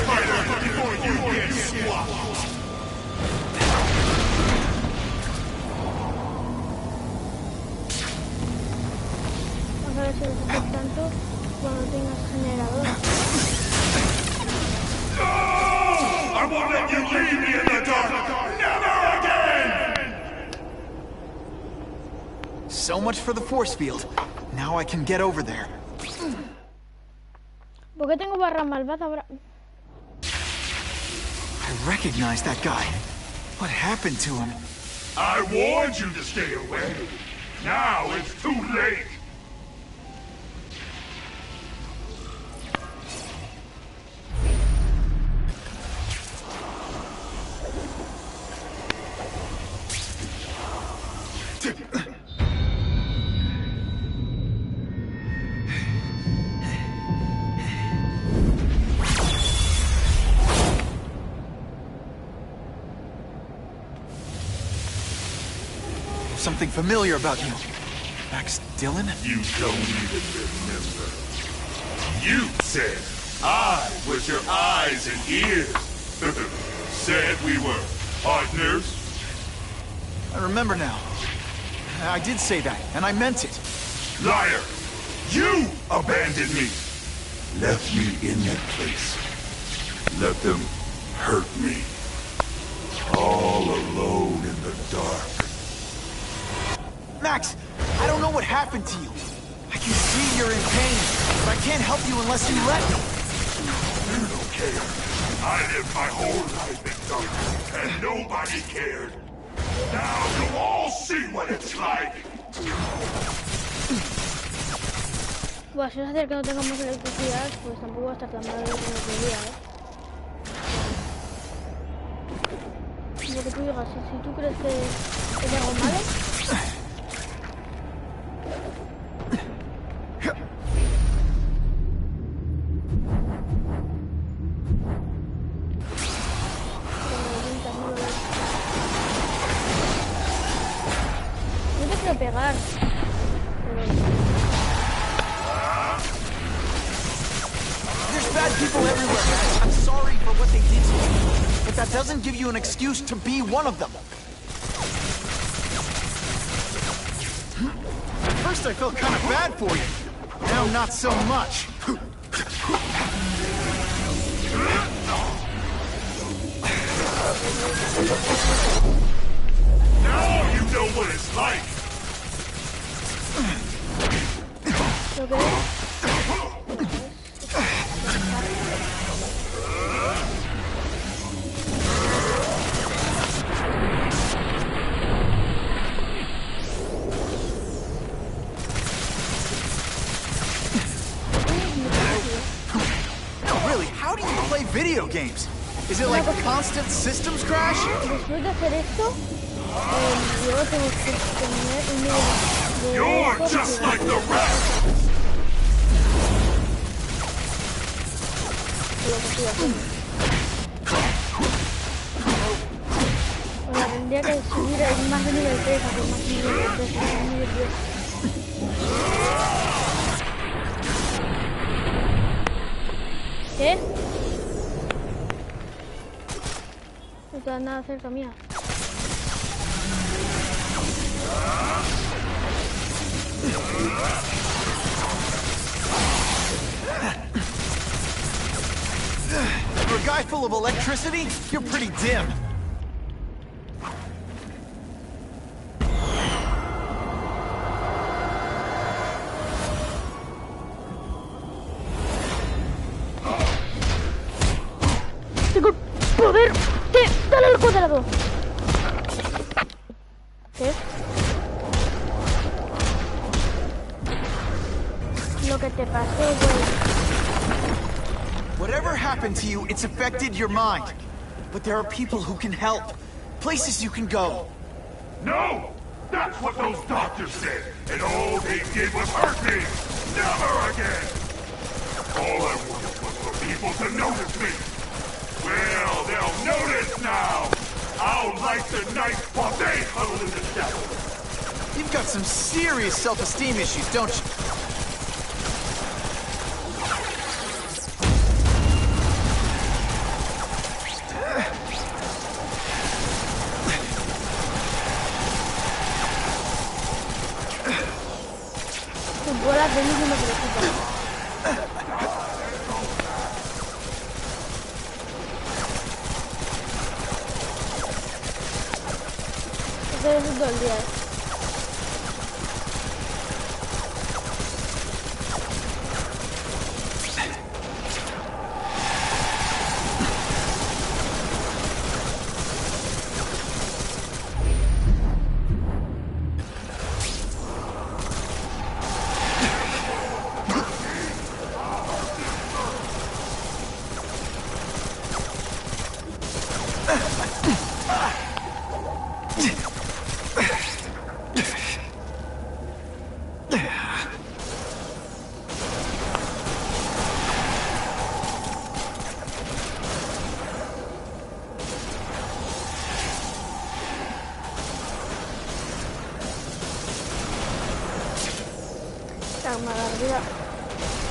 Spider, before you get swapped. Vamos a ver si lo haces tanto cuando tengas generador. I won't let you leave me in the dark. Never again! So much for the force field. Now I can get over there. ¿Por qué tengo barra malvada ahora? I recognize that guy. What happened to him? I warned you to stay away. Now it's too late. Something familiar about you. Max Dillon? You don't even remember. You said I was your eyes and ears. Said we were partners. I remember now. I did say that, and I meant it. Liar! You abandoned me. Left me in that place. Let them hurt me. All alone in the dark. Max, I don't know what happened to you. I can see you're in pain, but I can't help you unless you let me. You don't care. I lived my whole life in darkness, and nobody cared. Now you all see what it's like. Bueno, si es hacer que no tengamos electricidad, pues tampoco va a estar tan mal como el día, Lo que tú digas, si tú crees que es algo malo... No te quiero pegar. There's bad people everywhere, Max. I'm sorry for what they did to you. But that doesn't give you an excuse to be one of them. At first I felt kind of bad for you. Now not so much. Now you know what it's like. Really, how do you play video games? Is it like a constant systems crash? Después de hacer esto, luego tengo que tener un nivel de... You're just like the rest. Lo que estoy haciendo. O sea, tendría que subir más de nivel 3, a más nivel 3, más nivel 10. ¿Qué? No está nada cerca mía. For a guy full of electricity, you're pretty dim. Tengo el poder de... ¡Dale al cuadrado! ¿Qué? Lo que te pasó, güey. Whatever happened to you, it's affected your mind. But there are people who can help. Places you can go. No! That's what those doctors said, and all they did was hurt me! Never again! All I wanted was for people to notice me! Well, they'll notice now! I'll light the night while they huddle in the shadows! You've got some serious self-esteem issues, don't you? Bolas de luz no me preocupan. Estoy haciendo todo el día,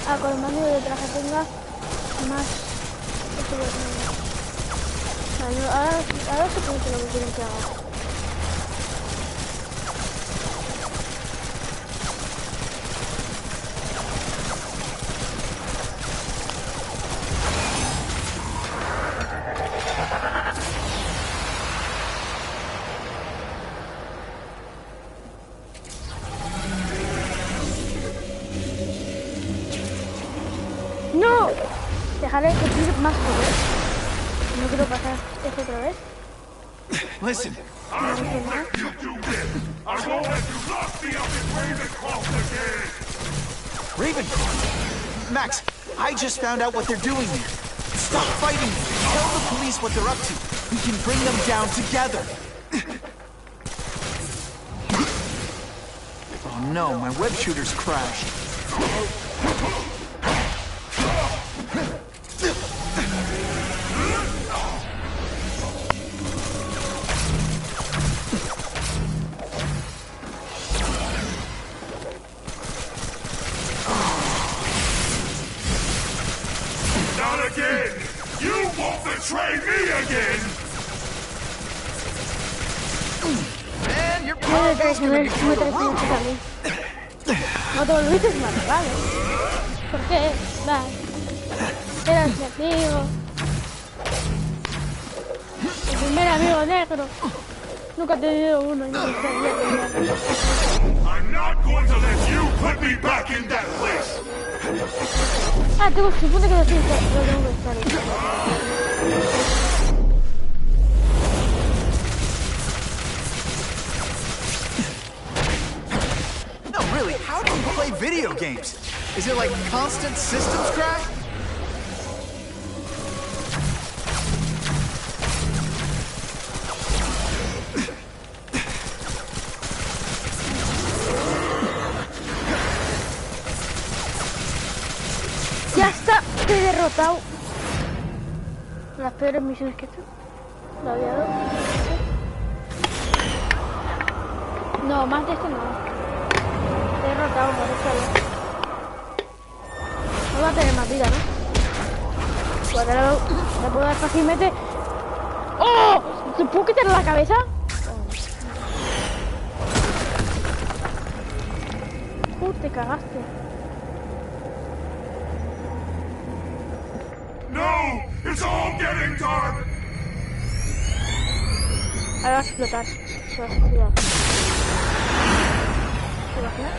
a con más nivel de traje tenga, más esto voy a tener. Ahora sí que lo que quieren que haga. dejaré que tire más poder. No quiero pasar esto otra vez. Listen. I won't let you do this! I won't let you lock me up in Ravencroft again! Ravencroft? Max, I just found out what they're doing here. Stop fighting them. Tell the police what they're up to. We can bring them down together. Oh no, my web shooter's crashed. Not again! You won't betray me again! Man, you're No me traiciones a mí. No te olvides más, ¿vale? ¿Por qué? Vale. Eras mi amigo. El primer amigo negro. Nunca he tenido uno y no sabía tenerlo. I'm not going to let you put me back in that place! Ah, supone que lo tengo que estar ahí. No, really, how do you play video games? Is it like constant systems crash? Ya está, te he derrotado. Las peores misiones que he hecho. Lo había dado. No, más de esto no. Te he derrotado, por eso. No va a tener más vida, ¿no? Pues ahora le puedo dar fácilmente. ¡Oh! ¿Te puedo quitar la cabeza? Te cagaste. No! It's all getting dark! Ahora va a explotar. Se va a suicidar. ¿Te imaginas?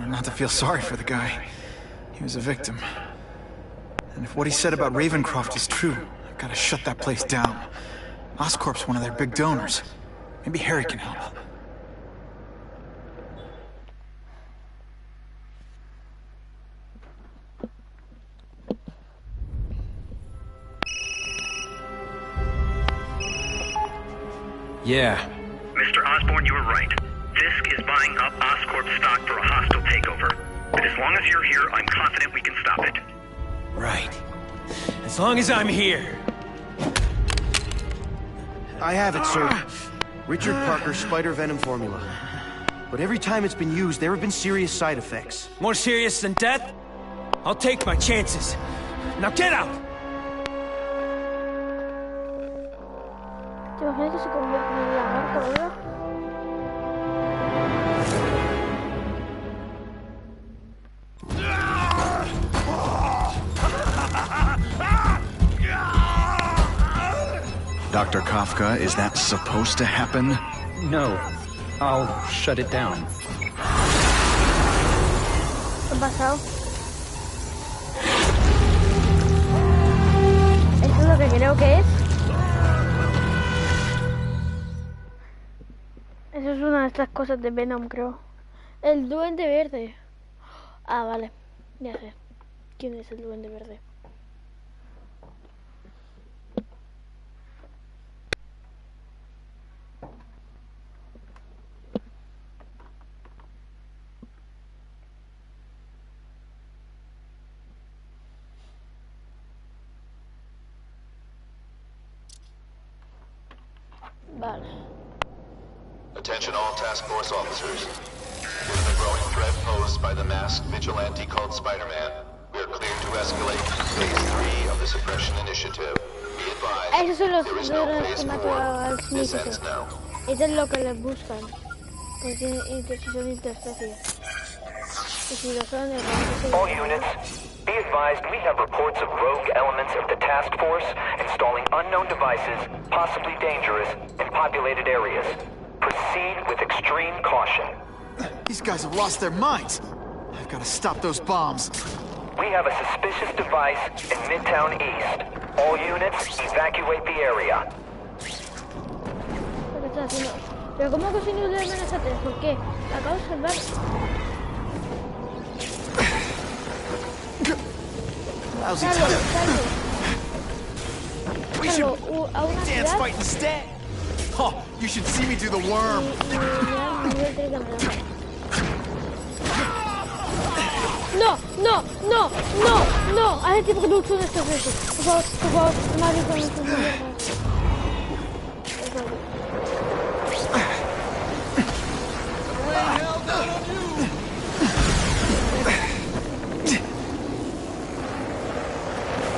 Not to feel sorry for the guy. He was a victim. And if what he said about Ravencroft is true, I've got to shut that place down. Oscorp's one of their big donors. Maybe Harry can help. Yeah. Mr. Osborn, you were right. Fisk is buying up Oscorp stock for a hostile takeover. But as long as you're here, I'm confident we can stop it. Right. As long as I'm here. I have it, sir. Richard Parker Spider Venom formula. But every time it's been used, there have been serious side effects. More serious than death? I'll take my chances. Now get out! ¿Te imaginas que se convierte en lagarto, verdad? Dr. Kafka, is that supposed to happen? No. I'll shut it down. ¿Qué ha pasado? ¿Esto es lo que creo que es? Eso es una de estas cosas de Venom, creo. El Duende Verde. Ah, vale. Ya sé. ¿Quién es el Duende Verde? Vale. Attention all task force officers. Given the growing threat posed by the masked vigilante called Spider-Man, we are cleared to escalate to Phase 3 of the Suppression Initiative. Be advised, Esos son los there is no Phase 4. al This inicio. ends now. Eso es lo que les buscan. Porque si son intereses. Y si lo son, All units, be advised we have reports of rogue elements of the task force installing unknown devices, possibly dangerous, in populated areas. Proceed with extreme caution. These guys have lost their minds. I've got to stop those bombs. We have a suspicious device in Midtown East. All units, evacuate the area. ¿Qué está haciendo? Pero ¿cómo que soy inútil de amenazarte? ¿Por qué? Acabo de salvar. Lousy Salvo, time. salvo. We should Salvo a una dance ciudad fight instead. Oh, you should see me do the worm. y me da un nivel 3 de amenaza. No, no, no, no, no. Hace tiempo que no uso estos veces. Por favor, no me hables con estos mierdas. Por favor.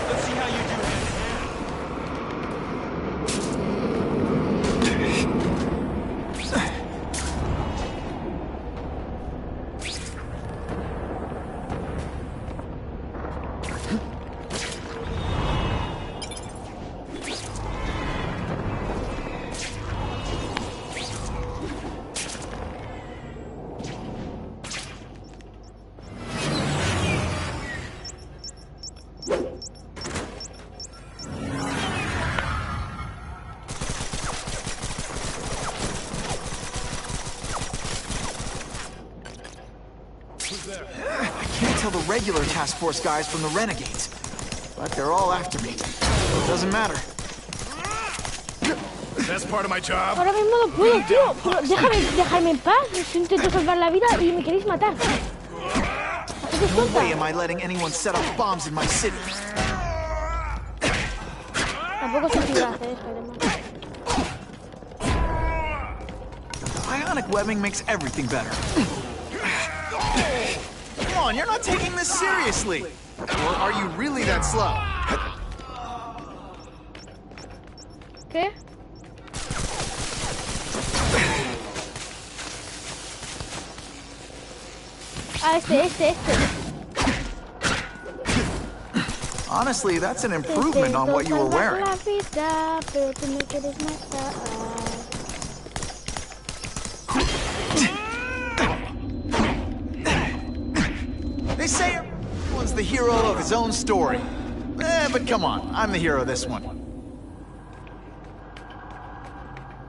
Let's see how you do hand in I can't tell the regular task force guys from the renegades, but they're all after me. It doesn't matter. That's part of my job. Ahora mismo no puedo, tío. Pero déjame en paz. Intento salvar la vida y me queréis matar. No way am I letting anyone set off bombs in my city. Tampoco sé si lo hace, Spider-Man. Ionic webbing makes everything better. Come on, you're not taking this seriously. Or are you really that slow? ¿Qué? Ah, este. Honestly, that's an improvement on what you were wearing. La vida, pero tú me quieres matar. They say everyone's the hero of his own story. But come on, I'm the hero of this one.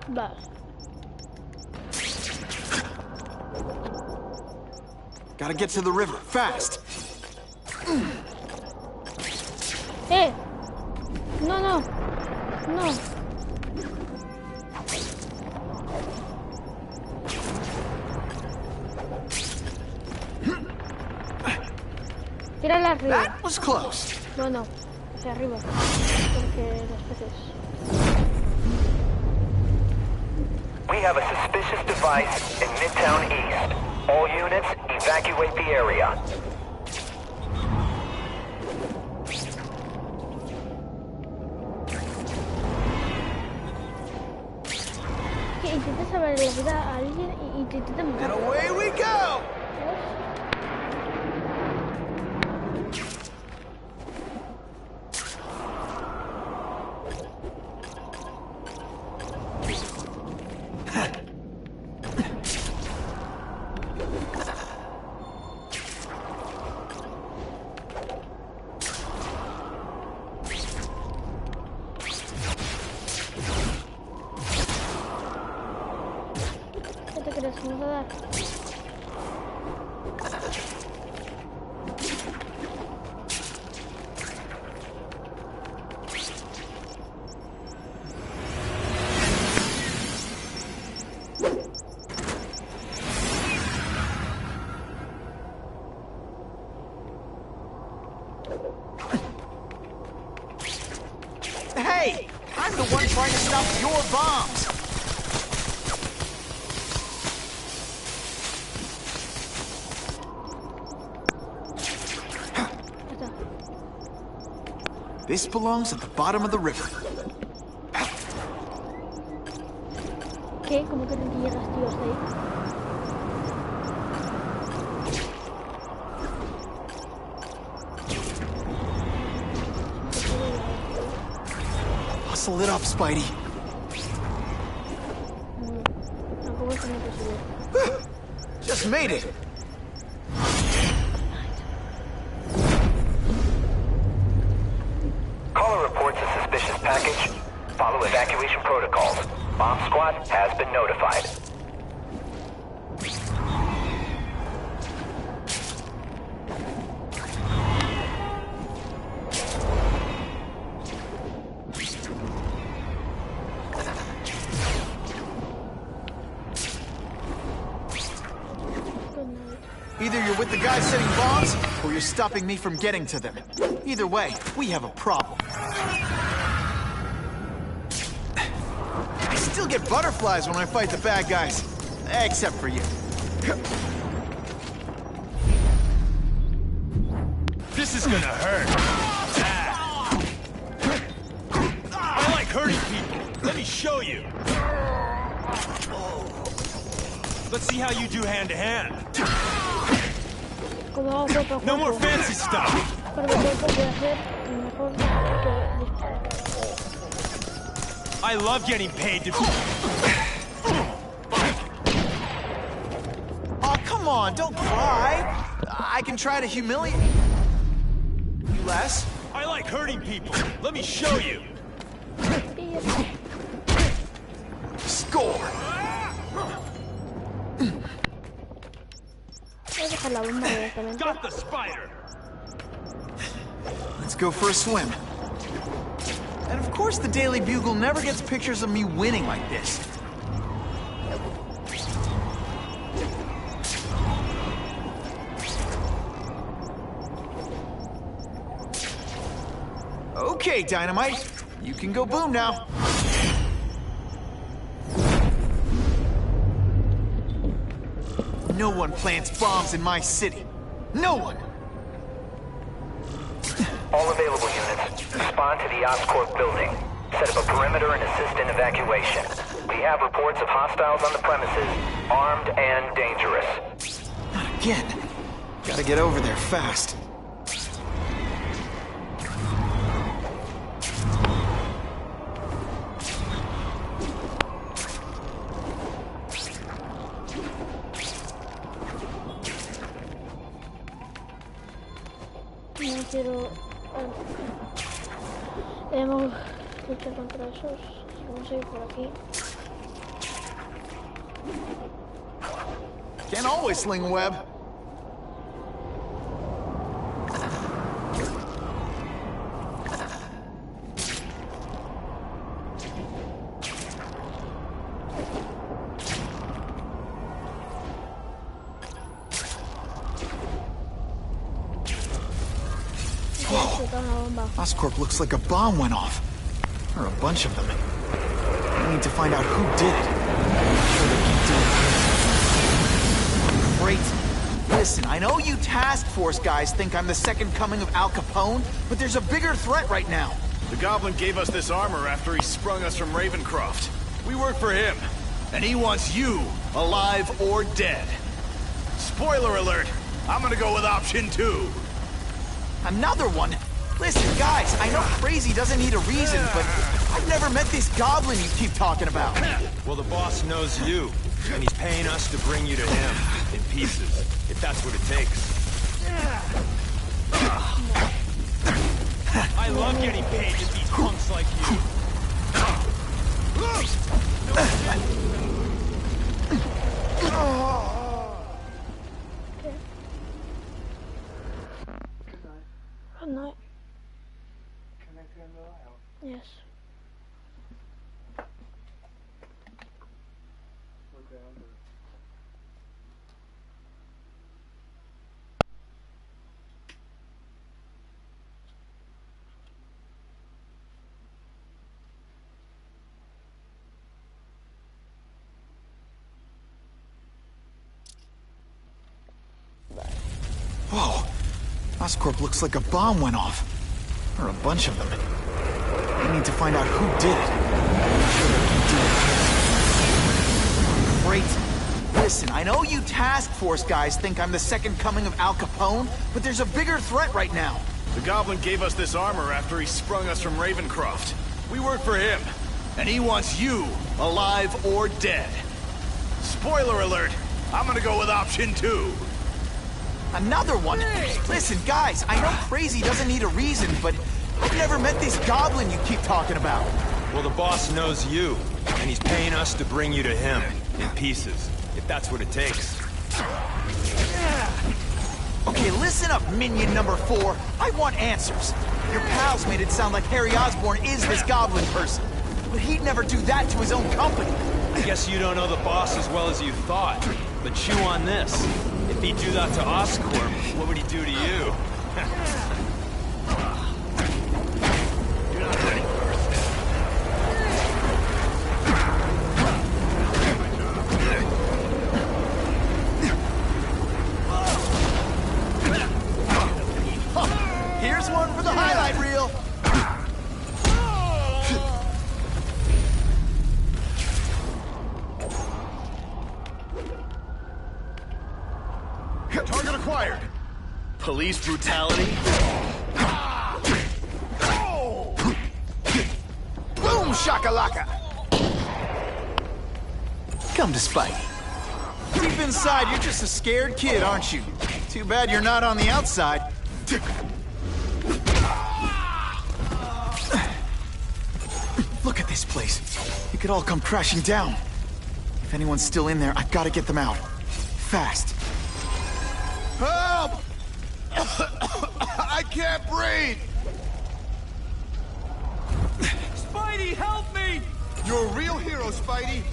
Vale. Gotta get to the river, fast. No. Tírala arriba. That was close. No, hacia arriba. Porque los peces. We have a suspicious device in Midtown East. All units, evacuate the area. Que intenta salvar la vida a alguien y te intenta matar. And away we go! ¿Qué te crees? ¿Me vas a dar? Hey! I'm the one trying to stop your bombs! This belongs at the bottom of the river. ¿Qué? ¿Cómo que no llegas, tío, hasta ahí? Hustle it up, Spidey. Tampoco es muy posible. Just made it. package? Follow evacuation protocols. Bomb squad has been notified. Either you're with the guys setting bombs, or you're stopping me from getting to them. Either way, we have a problem. I still get butterflies when I fight the bad guys. Except for you. This is gonna hurt. I like hurting people. Let me show you. Let's see how you do hand-to-hand. No more fancy stuff. I love getting paid to... Oh, come on, don't cry. I can try to humiliate you less. I like hurting people. Let me show you. Score. Got the spider. Let's go for a swim. And of course the Daily Bugle never gets pictures of me winning like this. Okay, Dynamite. You can go boom now. No one plants bombs in my city. No one! All available units, respond to the Oscorp building. Set up a perimeter and assist in evacuation. We have reports of hostiles on the premises, armed and dangerous. Not again. Gotta get over there fast. No quiero... Debemos luchar contra esos. Vamos a ir por aquí. Can't always sling web. Oscorp looks like a bomb went off. Or a bunch of them. I need to find out who did it. Great. Listen, I know you task force guys think I'm the second coming of Al Capone, but there's a bigger threat right now. The Goblin gave us this armor after he sprung us from Ravencroft. We work for him, and he wants you alive or dead. Spoiler alert, I'm gonna go with option 2. Another one? Listen, guys, I know crazy doesn't need a reason, but I've never met this goblin you keep talking about. Well, the boss knows you, and he's paying us to bring you to him, in pieces, if that's what it takes. I love getting paid to beat punks like you. Good night. Yes. Whoa. Oscorp looks like a bomb went off. Or a bunch of them. I need to find out who did it. Great. Listen, I know you task force guys think I'm the second coming of Al Capone, but there's a bigger threat right now. The Goblin gave us this armor after he sprung us from Ravencroft. We work for him, and he wants you alive or dead. Spoiler alert, I'm gonna go with option 2. Another one? Listen, guys, I know crazy doesn't need a reason, but I've never met this goblin you keep talking about. Well, the boss knows you, and he's paying us to bring you to him, in pieces, if that's what it takes. Okay, listen up, minion number 4. I want answers. Your pals made it sound like Harry Osborn is this goblin person. But he'd never do that to his own company. I guess you don't know the boss as well as you thought. But chew on this. If he'd do that to Oscorp, what would he do to you? Here's one for the highlight reel. Target acquired. Police brutality? Boom shakalaka! Come to Spidey. Deep inside, you're just a scared kid, aren't you? Too bad you're not on the outside. Look at this place. It could all come crashing down. If anyone's still in there, I've got to get them out. Fast. Help! I can't breathe! Spidey, help me! You're a real hero, Spidey.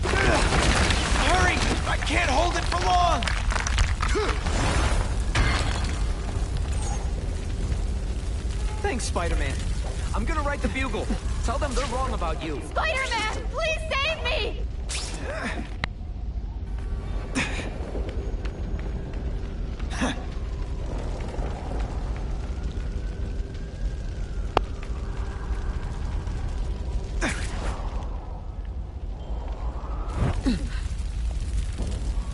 Hurry! I can't hold it for long! Thanks, Spider-Man. I'm gonna write the Bugle. Tell them they're wrong about you. Spider-Man, please save me!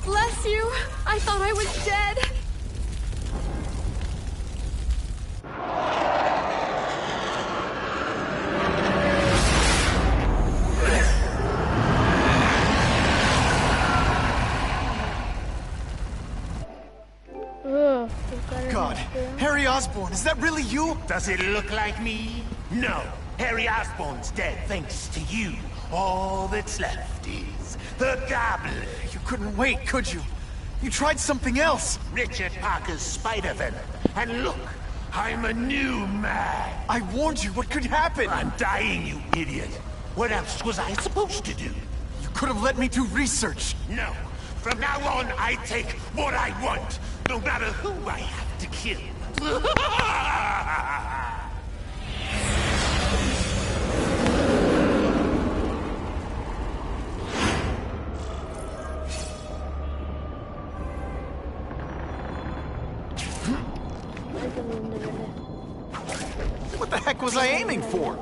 Bless you! I thought I was dead! God, Harry Osborn, is that really you? Does it look like me? No. Harry Osborn's dead thanks to you. All that's left is the Goblin. You couldn't wait, could you? You tried something else. Richard Parker's Spider-Venom. And look, I'm a new man. I warned you what could happen. I'm dying, you idiot. What else was I supposed to do? You could have let me do research. No. From now on, I take what I want, no matter who I have to kill. What the heck was I aiming for?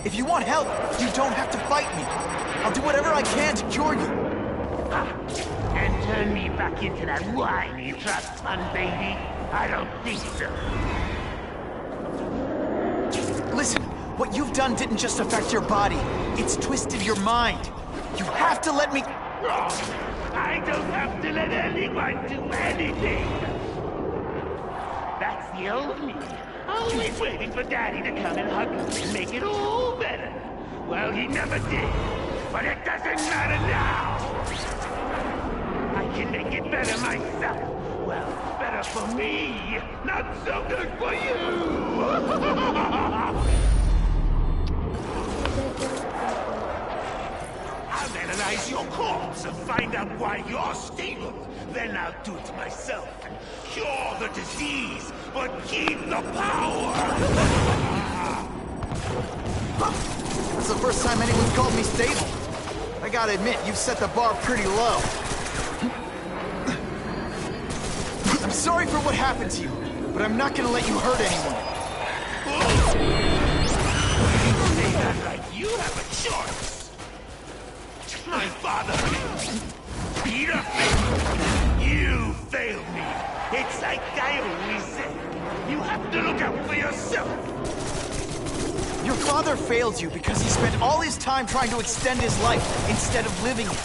If you want help, you don't have to fight me. I'll do whatever I can to cure you. And turn me back into that whiny trust fund baby? I don't think so. Listen, what you've done didn't just affect your body. It's twisted your mind. You have to let me... I don't have to let anyone do anything. That's The old me, always waiting for Daddy to come and hug me and make it all better. Well, he never did, but it doesn't matter now. I can make it better myself. Well, better for me, not so good for you. I'll analyze your corpse and find out why you're stable. Then I'll do it myself and cure the disease, but keep the power. It's the first time anyone's called me stable. I gotta admit, you've set the bar pretty low. I'm sorry for what happened to you, but I'm not gonna let you hurt anyone. Say that like you have a choice. My father failed me. Peter failed me. You failed me. It's like I always said. You have to look out for yourself. Your father failed you because he spent all his time trying to extend his life instead of living it.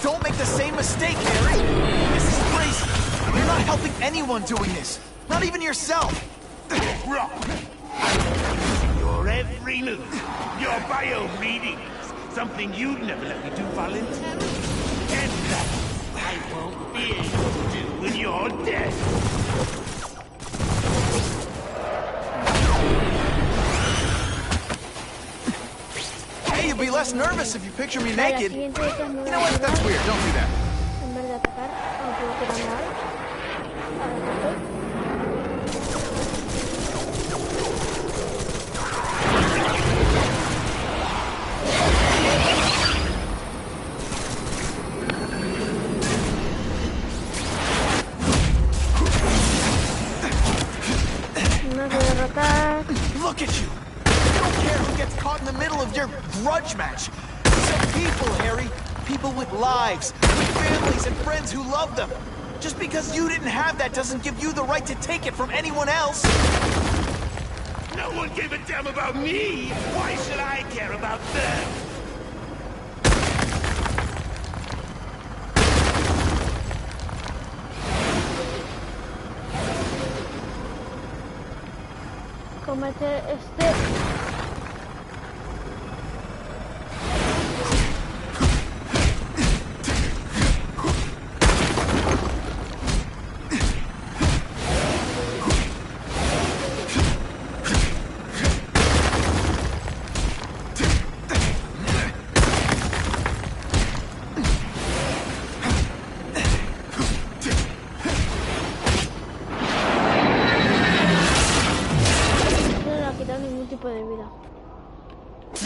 Don't make the same mistake, Harry. This is crazy. You're not helping anyone doing this. Not even yourself. Wrong. Your every move. Your bio readings. Something you'd never let me do voluntarily. And that I won't be able to do when you're dead. Hey, you'll be less nervous if you picture me naked. You know what? That's weird. Don't do that. Look at you! You don't care who gets caught in the middle of your grudge match. These are people, Harry. People with lives, with families and friends who love them. Just because you didn't have that doesn't give you the right to take it from anyone else. No one gave a damn about me. Why should I care about them? Comete este...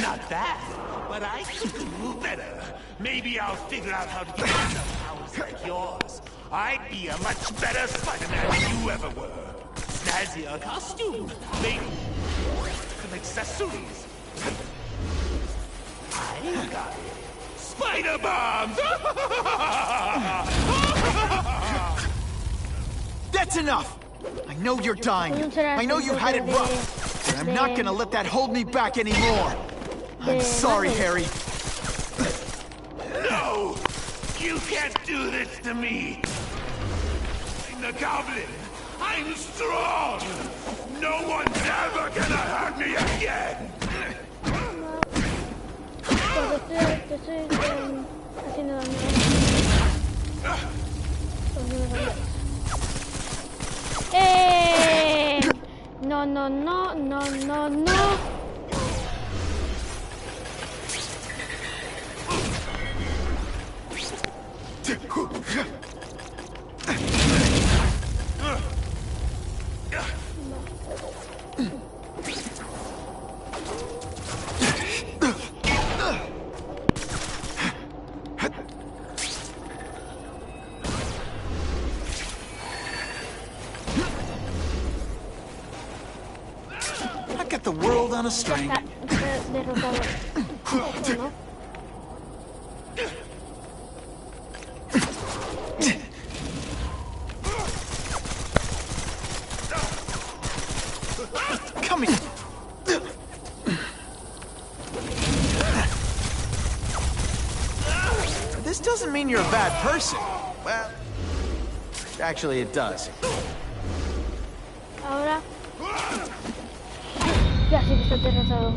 Not that, but I could do better. Maybe I'll figure out how to get myself powers like yours. I'd be a much better Spider-Man than you ever were. Snazzier costume, maybe some accessories. I got it. Spider bombs! That's enough! I know you're dying. I know you had it rough. But I'm not gonna let that hold me back anymore. I'm sorry, Harry. No! You can't do this to me! I'm the Goblin! I'm strong! No one's ever gonna hurt me again! No, no, no, no, no, no. I got the world on a string. Come here. This doesn't mean you're a bad person. Well, actually it does. Ahora Ya sí que está aterrazado.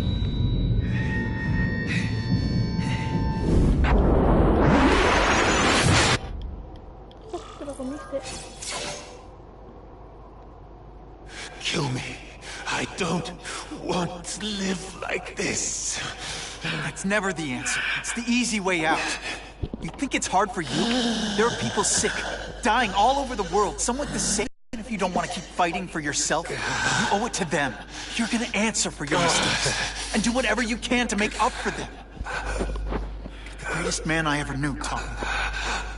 Te lo comiste. Kill me. I don't want to live like this. That's never the answer. It's the easy way out. You think it's hard for you? There are people sick, dying all over the world. Someone to save. If you don't want to keep fighting for yourself, you owe it to them. You're gonna answer for your mistakes and do whatever you can to make up for them. The greatest man I ever knew taught me that.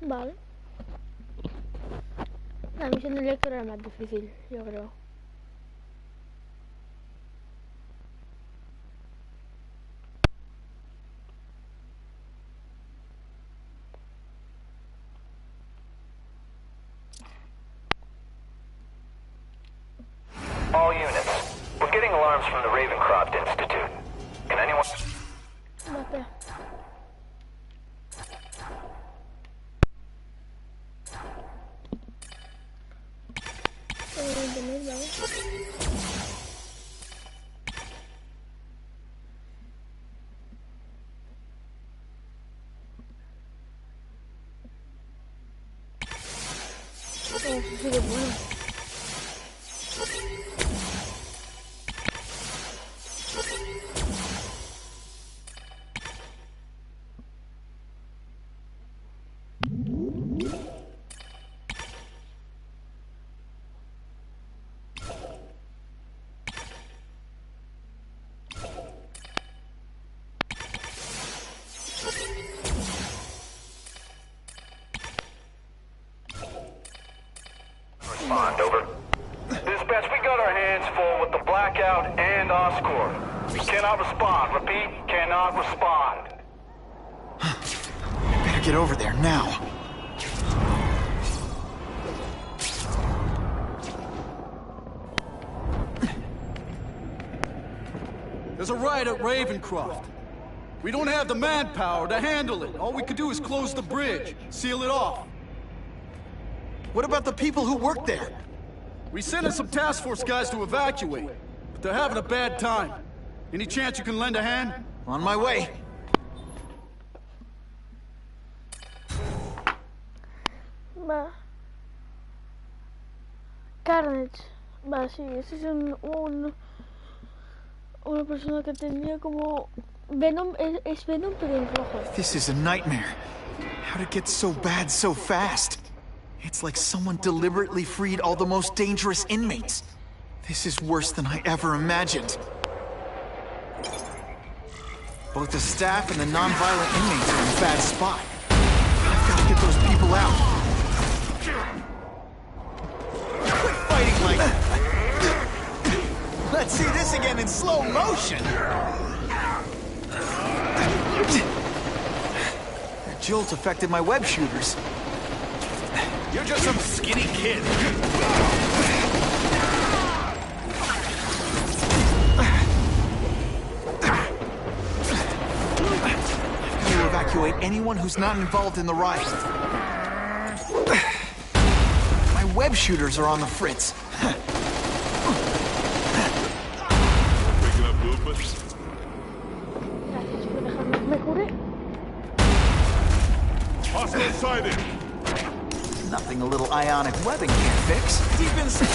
Vale. La misión del Héctor era más difícil, yo creo. All units. We're getting alarms from the Ravencroft Institute. Can anyone... Mate. Respond, over. Dispatch, we got our hands full with the Blackout and Oscorp. We cannot respond. Repeat, cannot respond. Better get over there now. There's a riot at Ravencroft. We don't have the manpower to handle it. All we could do is close the bridge, seal it off. What about the people who work there? We sent in some task force guys to evacuate, but they're having a bad time. Any chance you can lend a hand? On my way. Va. Carnage. Va, sí, este es una persona que tenía como Venom, es Venom pero en rojo. This is a nightmare. How'd it get so bad so fast? It's like someone deliberately freed all the most dangerous inmates. This is worse than I ever imagined. Both the staff and the non-violent inmates are in a bad spot. I've got to get those people out. Quit fighting like... Let's see this again in slow motion. That jolt affected my web shooters. You're just some skinny kid. To evacuate anyone who's not involved in the riot. My web shooters are on the fritz. Picking up movements? Hostile sighted. Nothing a little ionic webbing can't fix. Deep inside.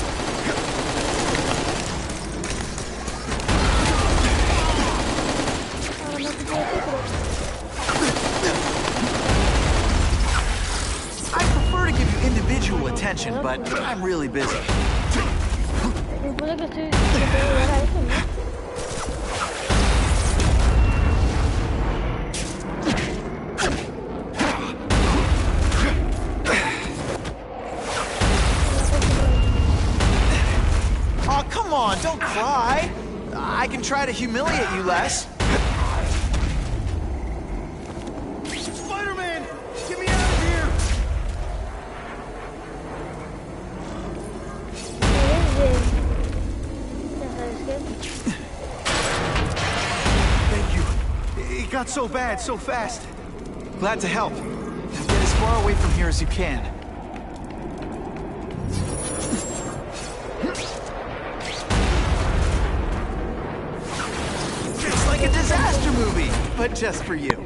I prefer to give you individual attention, but I'm really busy. Oh, come on, don't cry. I can try to humiliate you less. Spider-Man! Get me out of here! It got so bad so fast. Glad to help. Now get as far away from here as you can. It's like a disaster movie, but just for you.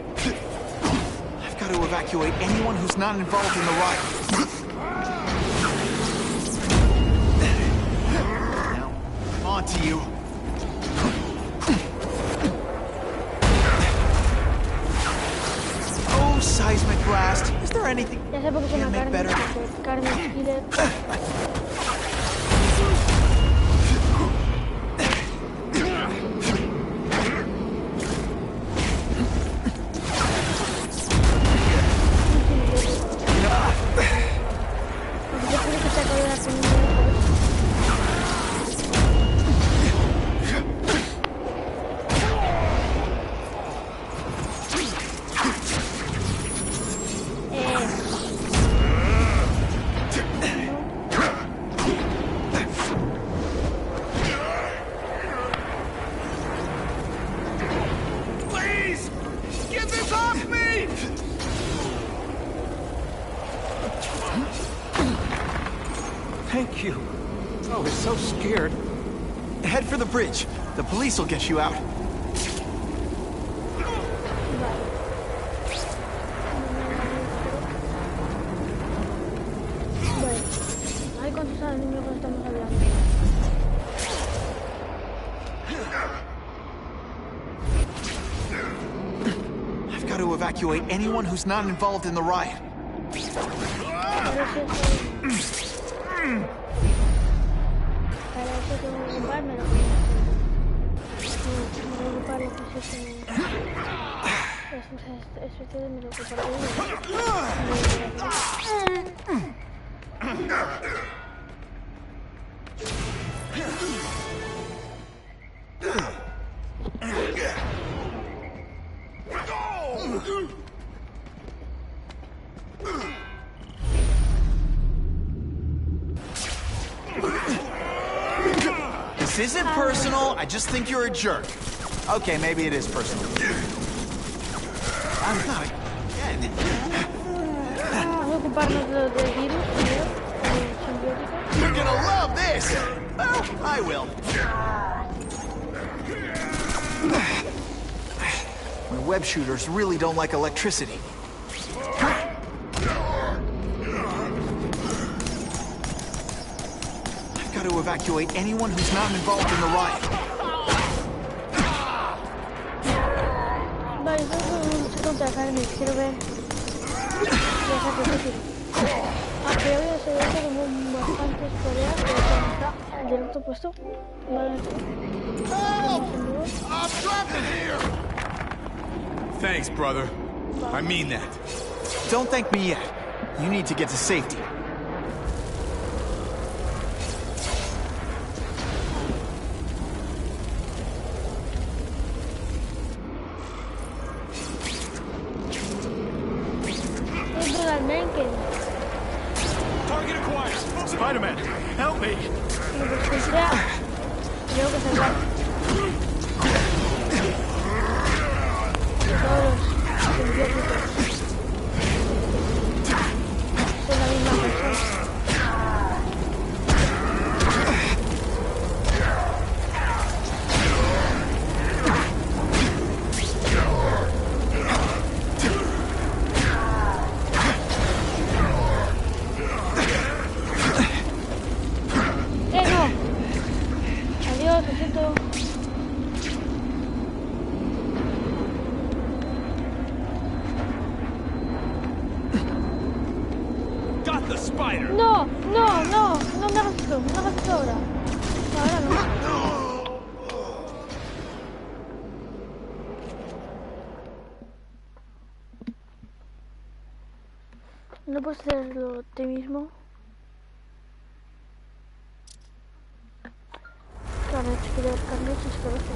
I've got to evacuate anyone who's not involved in the riot. Now, I'm on to you. Oh, seismic blast. Is there anything Ya sé por qué se you llama can make better? Carmen Killer. Please! Get this off me! Thank you. I was so scared. Head for the bridge. The police will get you out. Bueno, hay cuántos niños que estamos hablando. I've got to evacuate anyone who's not involved in the riot. Para eso tengo que ocupármelo. Me voy a ocupar lo que sí eso me lo This isn't personal, I just think you're a jerk. Okay, maybe it is personal. I'm not again. Vamos a ocuparnos del virus, simbiótico. You're gonna love this! Well, I will. My web shooters really don't like electricity. I've got to evacuate anyone who's not involved in the riot. Vale, vamos a contratarme, quiero ver. Ya sé qué decir. Creo que se ve como bastantes peleas, pero está directo puesto. Vale. Thanks, brother. I mean that. Don't thank me yet. You need to get to safety. Target acquired. Spider-Man, help me. Creo que se va. Todos los simbióticos son la misma persona. Adiós, lo siento. Got the spider. No me hagas esto, no me hagas esto ahora. No, ahora no. No puedes hacerlo a ti mismo. Carnage, quiero Carnage, espero que...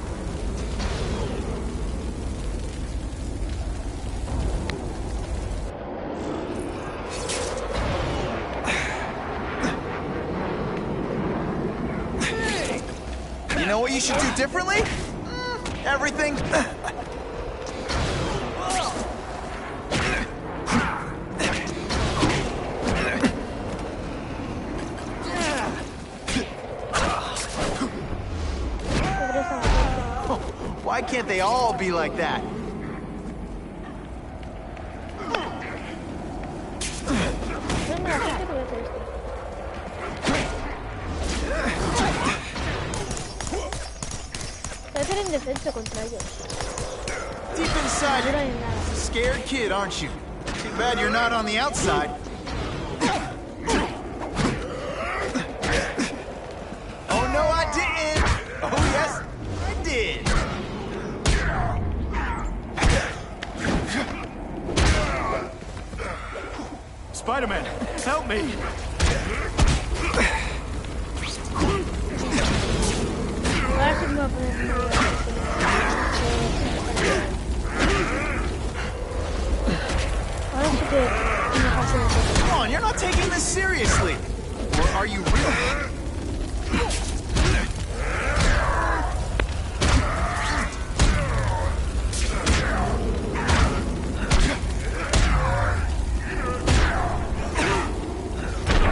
You know what you should do differently? Everything. can't they all be like that? Estoy indefenso contra ellos. Deep inside, you're a scared kid, aren't you? Too bad you're not on the outside. Oh no, I didn't! Oh yes, I did! Spider-Man, help me! Ahora sí me voy a poner ahora sí que me pasa de todo. Come on, you're not taking this seriously! Or are you really?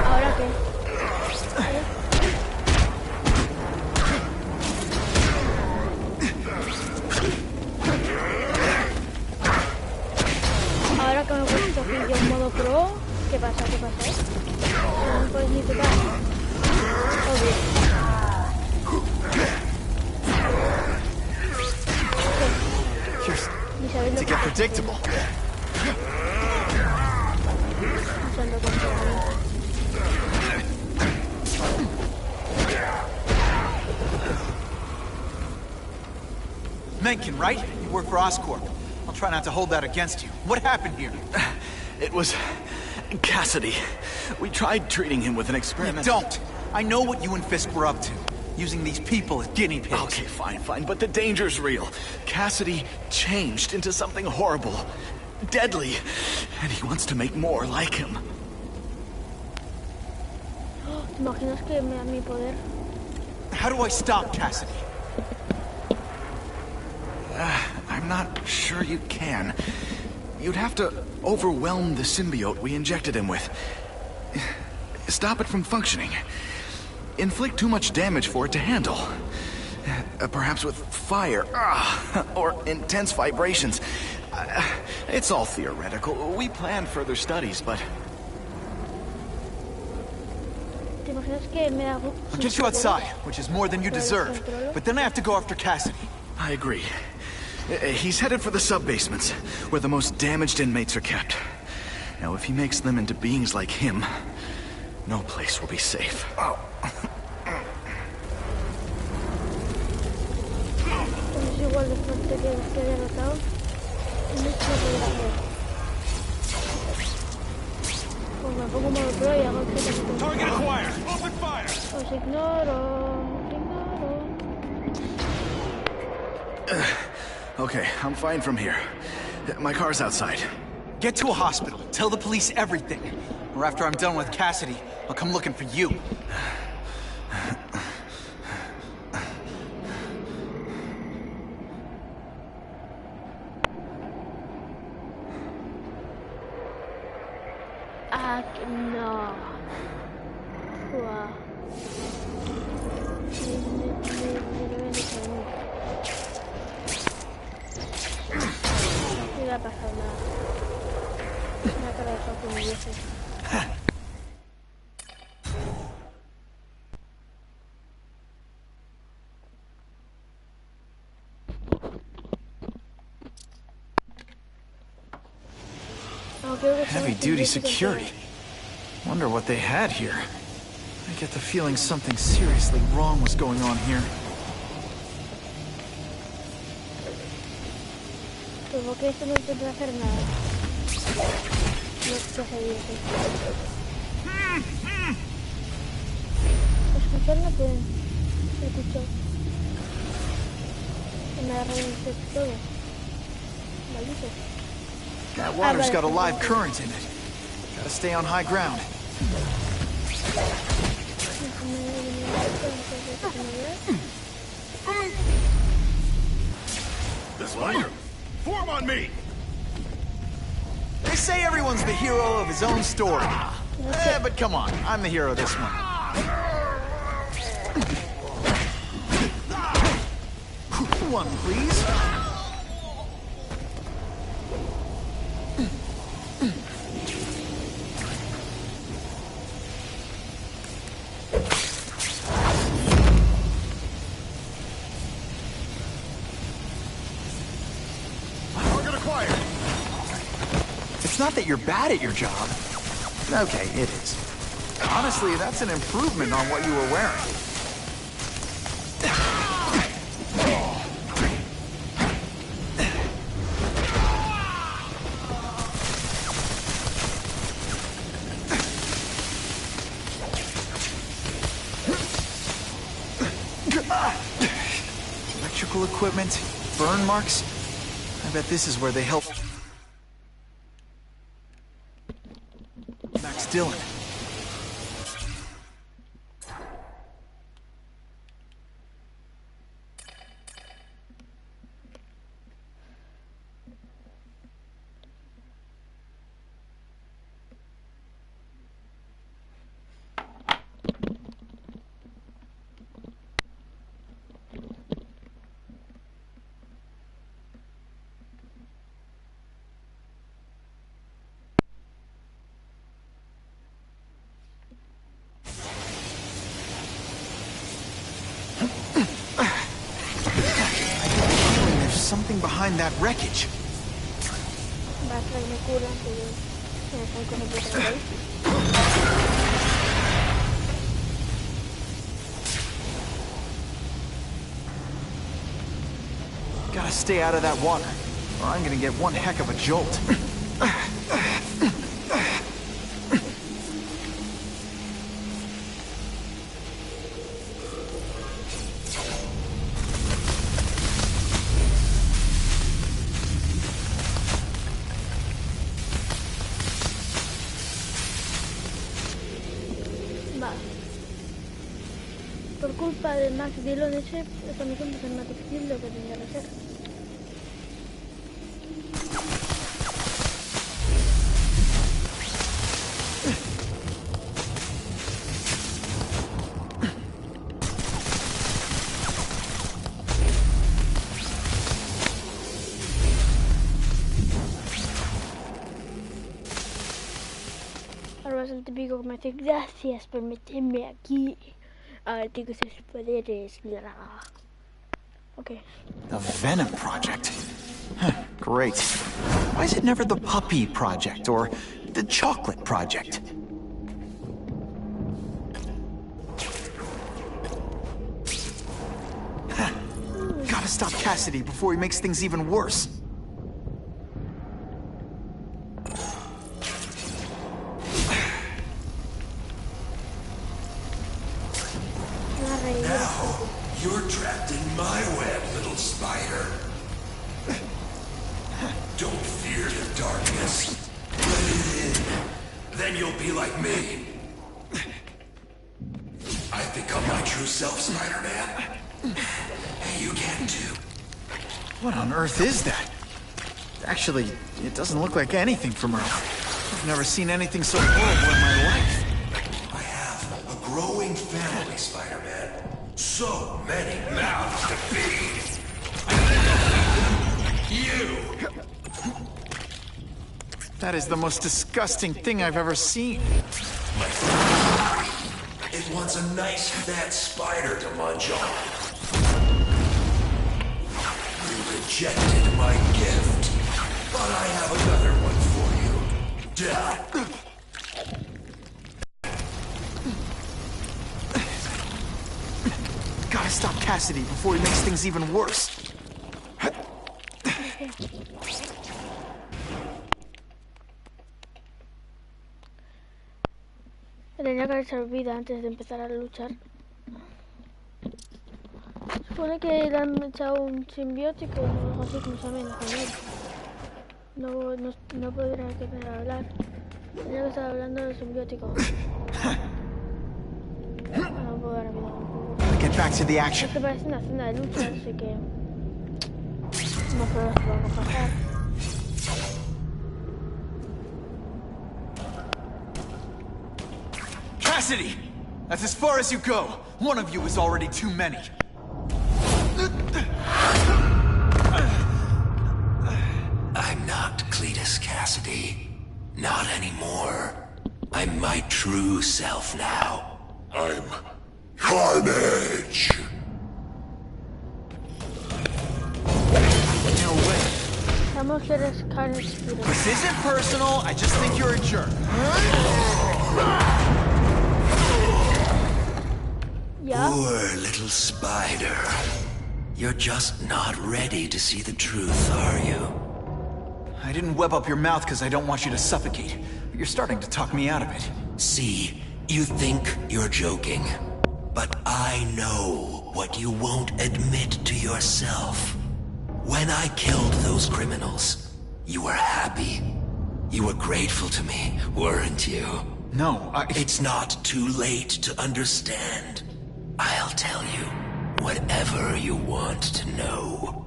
¿Ahora qué? Ahora que me he puesto aquí yo en modo pro, ¿qué pasa? ¿Qué pasa? No me puedes ni tocar. Obvio. Ni sabéis lo To que get predictable. usando contra mí. Mencken, right? You work for Oscorp. I'll try not to hold that against you. What happened here? It was Cassidy. We tried treating him with an You experiment. don't! I know what you and Fisk were up to. Using these people as guinea pigs. Okay, fine, but the danger's real. Cassidy changed into something horrible, deadly, and he wants to make more like him. ¿Te imaginas que me da mi poder? How do I stop Cassidy? I'm not sure you can. You'd have to overwhelm the symbiote we injected him with. Stop it from functioning. Inflict too much damage for it to handle. Perhaps with fire, or intense vibrations. It's all theoretical. We planned further studies, but... ¿Te imaginas que me hago... I'll get you outside, which is more than you deserve. But then I have to go after Cassidy. I agree. He's headed for the sub-basements, where the most damaged inmates are kept. Now, if he makes them into beings like him, no place will be safe. Es igual de fuerte que he derrotado. Y no sé qué hacer. Pues me pongo modo pro y hago el que Target acquired! Open fire! Os ignoro. Okay, I'm fine from here. My car's outside. Get to a hospital. Tell the police everything. Or after I'm done with Cassidy, I'll come looking for you. Ah, no. Wow. No le ha pasado nada. Una cara de Paco muy viejo. Heavy-duty security. Wonder what they had here. I get the feeling something seriously wrong was going on here. Como que esto no intenta hacer nada. No se hace bien. Escuchar no pueden. Escuchar. Me ha reído todo. Maldito. That water's got a live current in it. Gotta stay on high ground. The spider! Form on me! They say everyone's the hero of his own story. But come on, I'm the hero of this one. one, please. Target acquired. It's not that you're bad at your job. Okay, it is. Honestly, that's an improvement on what you were wearing. Electrical equipment, burn marks. I bet this is where they help Max Dillon. Something behind that wreckage. Gotta stay out of that water, or I'm gonna get one heck of a jolt. Por culpa de Max Dillon esta misión va a ser más difícil de lo que tenía que ser. Ahora es el típico que me dice gracias por meterme aquí. Ahora tengo sus poderes. Okay. The Venom Project. Huh, great. Why is it never the Puppy Project or the Chocolate Project? Huh. Gotta stop Cassidy before he makes things even worse. Now, you're trapped in my web, little spider. Don't fear the darkness. Let it in. Then you'll be like me. I've become my true self, Spider-Man. You can too. What on earth is that? Actually, it doesn't look like anything from Earth. I've never seen anything so horrible in my life. I have a growing family, Spider-Man. So many mouths to feed. You! That is the most disgusting thing I've ever seen. My family, it wants a nice fat spider to munch on. You rejected my gift, but I have another one for you. Death. Gotta stop Cassidy before he makes things even worse. Tenía que haber servido antes de empezar a luchar. Supone que le han echado un simbiótico o algo así, como saben, con él. No podría querer hablar. Tenía que estar hablando del simbiótico. No puedo ahora mismo. Get back to the action. Esto parece una zona de lucha, así que no puedo pasar. Cassidy! That's as far as you go. One of you is already too many. Cletus Cassidy. Not anymore. I'm my true self now. I'm Carnage! No way. Estamos que eres Carnage. This isn't personal, I just think you're a jerk. Yeah. Poor little spider. You're just not ready to see the truth, are you? I didn't web up your mouth because I don't want you to suffocate, but you're starting to talk me out of it. See, you think you're joking, but I know what you won't admit to yourself. When I killed those criminals, you were happy. You were grateful to me, weren't you? No, It's not too late to understand. I'll tell you whatever you want to know.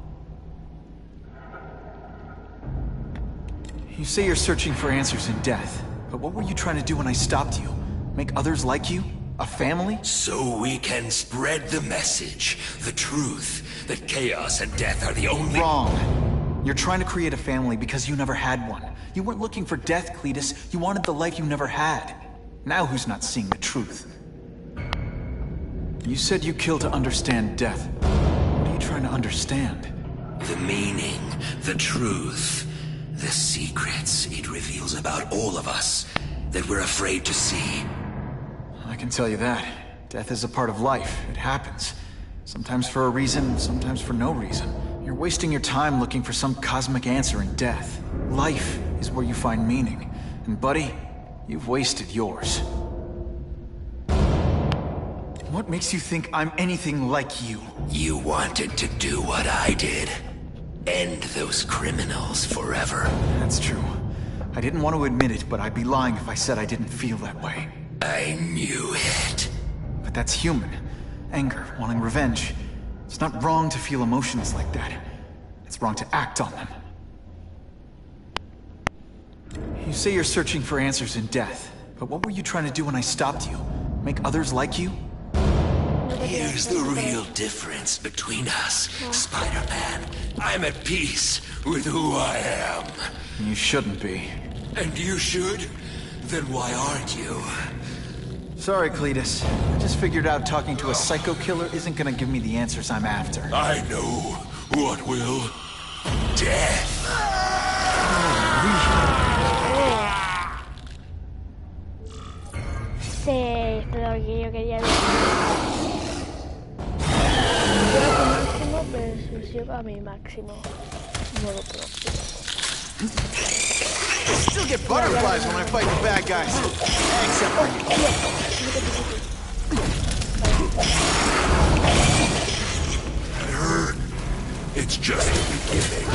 You say you're searching for answers in death, but what were you trying to do when I stopped you? Make others like you? A family? So we can spread the message, the truth, that chaos and death are the only— Wrong. You're trying to create a family because you never had one. You weren't looking for death, Cletus. You wanted the life you never had. Now who's not seeing the truth? You said you killed to understand death. What are you trying to understand? The meaning, the truth, the secrets it reveals about all of us that we're afraid to see. I can tell you that. Death is a part of life. It happens. Sometimes for a reason, sometimes for no reason. You're wasting your time looking for some cosmic answer in death. Life is where you find meaning. And buddy, you've wasted yours. What makes you think I'm anything like you? You wanted to do what I did. End those criminals forever. That's true. I didn't want to admit it, but I'd be lying if I said I didn't feel that way. I knew it. But that's human. Anger, wanting revenge. It's not wrong to feel emotions like that. It's wrong to act on them. You say you're searching for answers in death, but what were you trying to do when I stopped you? Make others like you? Here's the real difference between us, Spider-Man. I'm at peace with who I am. You shouldn't be. And you should? Then why aren't you? Sorry, Cletus. I just figured out talking to a psycho killer isn't gonna give me the answers I'm after. I know what will. Death. Sí, esto es lo que yo quería decir. Yo a mi máximo versus a mi máximo. Modo pro. I still get butterflies when I fight the bad guys. Except for you. That hurt. It's just the beginning.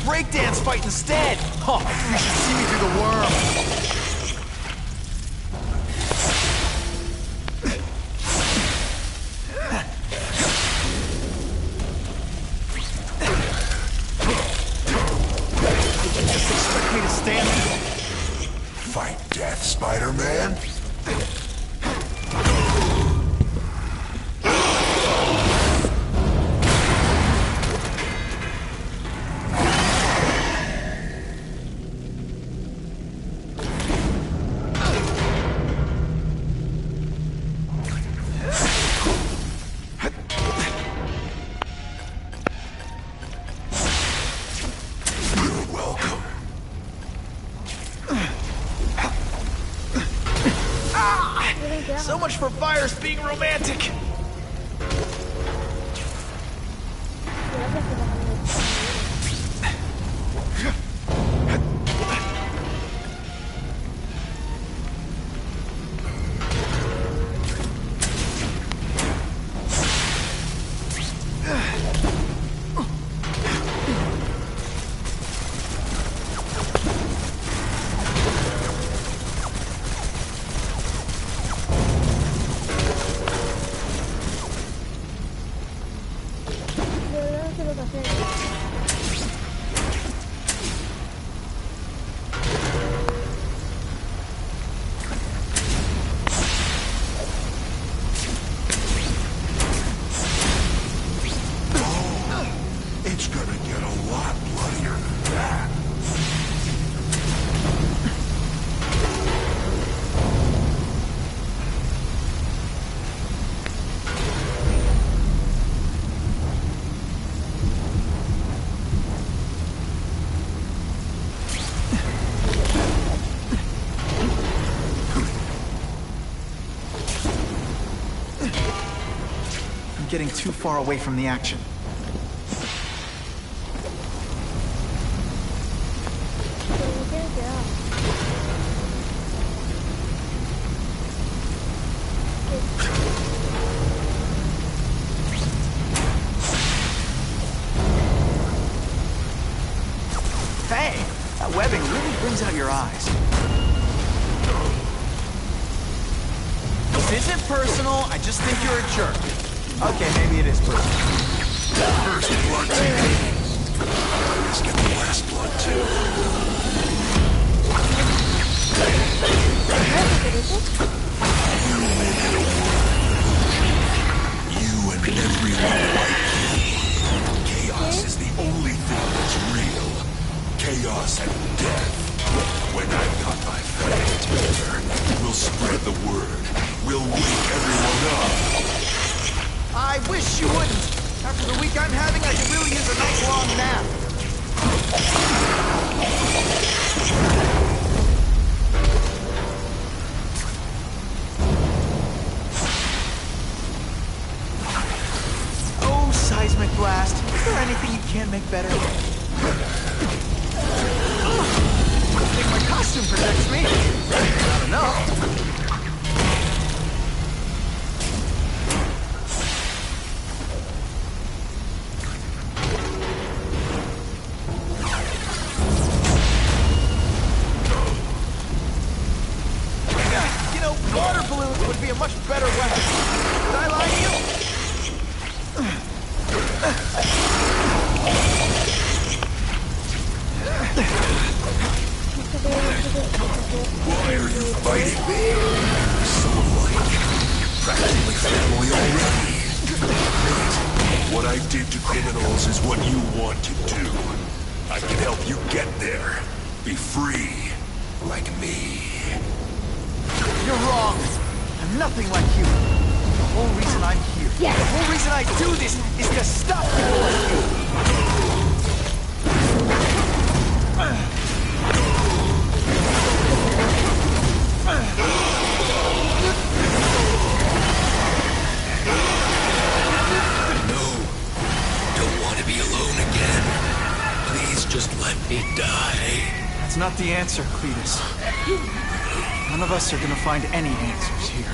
Breakdance fight instead! Oh, you should see me through the worm! Did you just expect me to stand there? Fight death, Spider-Man? So much for fires being romantic. Getting too far away from the action. Hey, that webbing really brings out your eyes. This isn't personal, I just think you're a jerk. Okay, maybe it is personal. First blood TV. Let's get the last blood too. You and everyone like you. Chaos is the only thing that's real. Chaos and death. When I've got my friend together, we'll spread the word. We'll wake everyone up. I wish you wouldn't. After the week I'm having, I could really use a nice long nap. Oh, seismic blast. Is there anything you can't make better? I think my costume protects me. Not enough. Why are you fighting me? So like, practically family already. Mate, what I did to criminals is what you want to do. I can help you get there. Be free, like me. You're wrong. I'm nothing like you. The whole reason I'm here, the whole reason I do this, is to stop people like you. Just let me die. That's not the answer, Cletus. None of us are gonna find any answers here.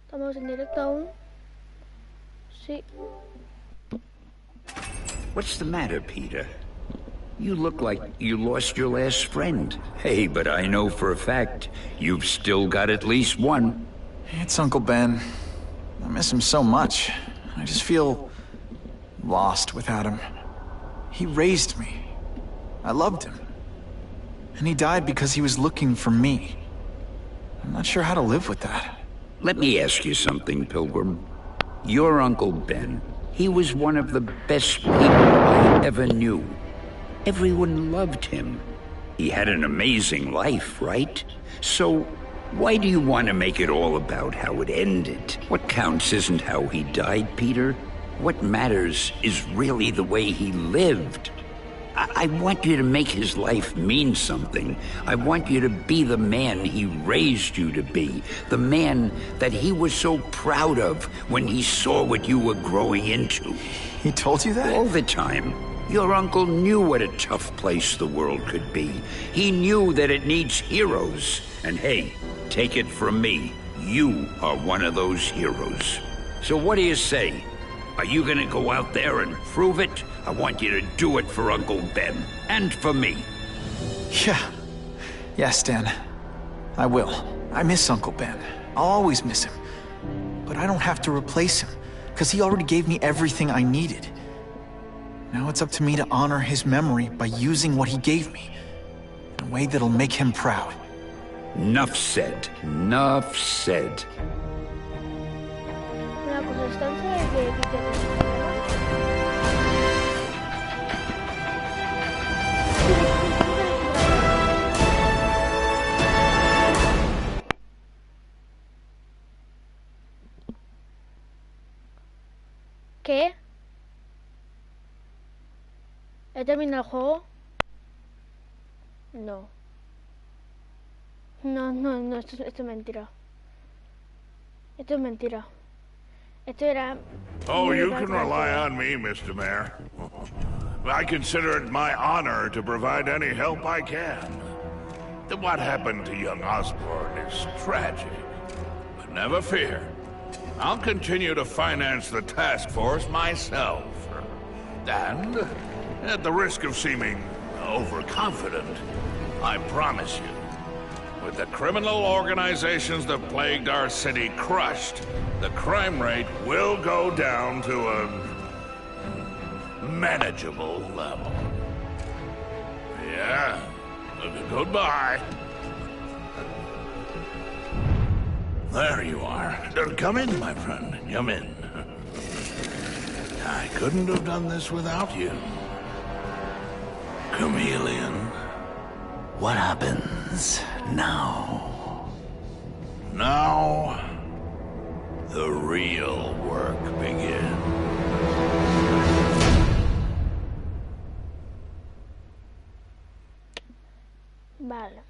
Estamos en directo aún. Sí. What's the matter, Peter? You look like you lost your last friend. Hey, but I know for a fact you've still got at least one. It's Uncle Ben. I miss him so much. I just feel lost without him. He raised me. I loved him. And he died because he was looking for me. I'm not sure how to live with that. Let me ask you something, Pilgrim. Your Uncle Ben, he was one of the best people I ever knew. Everyone loved him. He had an amazing life, right? So why do you want to make it all about how it ended? What counts isn't how he died, Peter. What matters is really the way he lived. I want you to make his life mean something. I want you to be the man he raised you to be. The man that he was so proud of when he saw what you were growing into. He told you that? All the time. Your uncle knew what a tough place the world could be. He knew that it needs heroes. And hey, take it from me, you are one of those heroes. So what do you say? Are you gonna go out there and prove it? I want you to do it for Uncle Ben, and for me. Yeah. Yes, Dan. I will. I miss Uncle Ben. I'll always miss him. But I don't have to replace him, because he already gave me everything I needed. Now it's up to me to honor his memory by using what he gave me, in a way that'll make him proud. Enough said. Enough said. Una constancia de que ¿Qué? ¿He terminado el juego? No. No, esto es mentira. Esto es mentira. Esto era... Oh, you can rely on me, Mr. Mayor. I consider it my honor to provide any help I can. What happened to young Osborn is tragic. But never fear. I'll continue to finance the task force myself. And, at the risk of seeming overconfident, I promise you, with the criminal organizations that plagued our city crushed, the crime rate will go down to a manageable level. Yeah, goodbye. There you are. Come in, my friend. Come in. I couldn't have done this without you. Chameleon. What happens now? Now, the real work begins. Vale.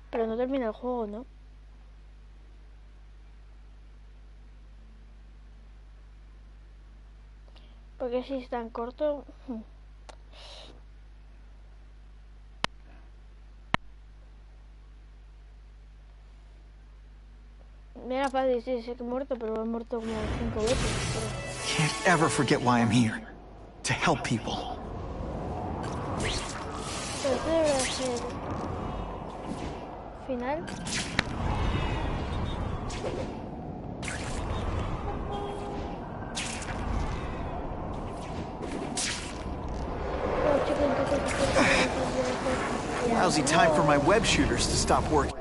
Pero no termina el juego, ¿no? Porque si es tan corto... Me era fácil decir que he muerto, pero he muerto como 5 veces. Pero... Can't ever forget why I'm here. To help people. Pero esto debe ser... final. Lousy time for my web shooters to stop working.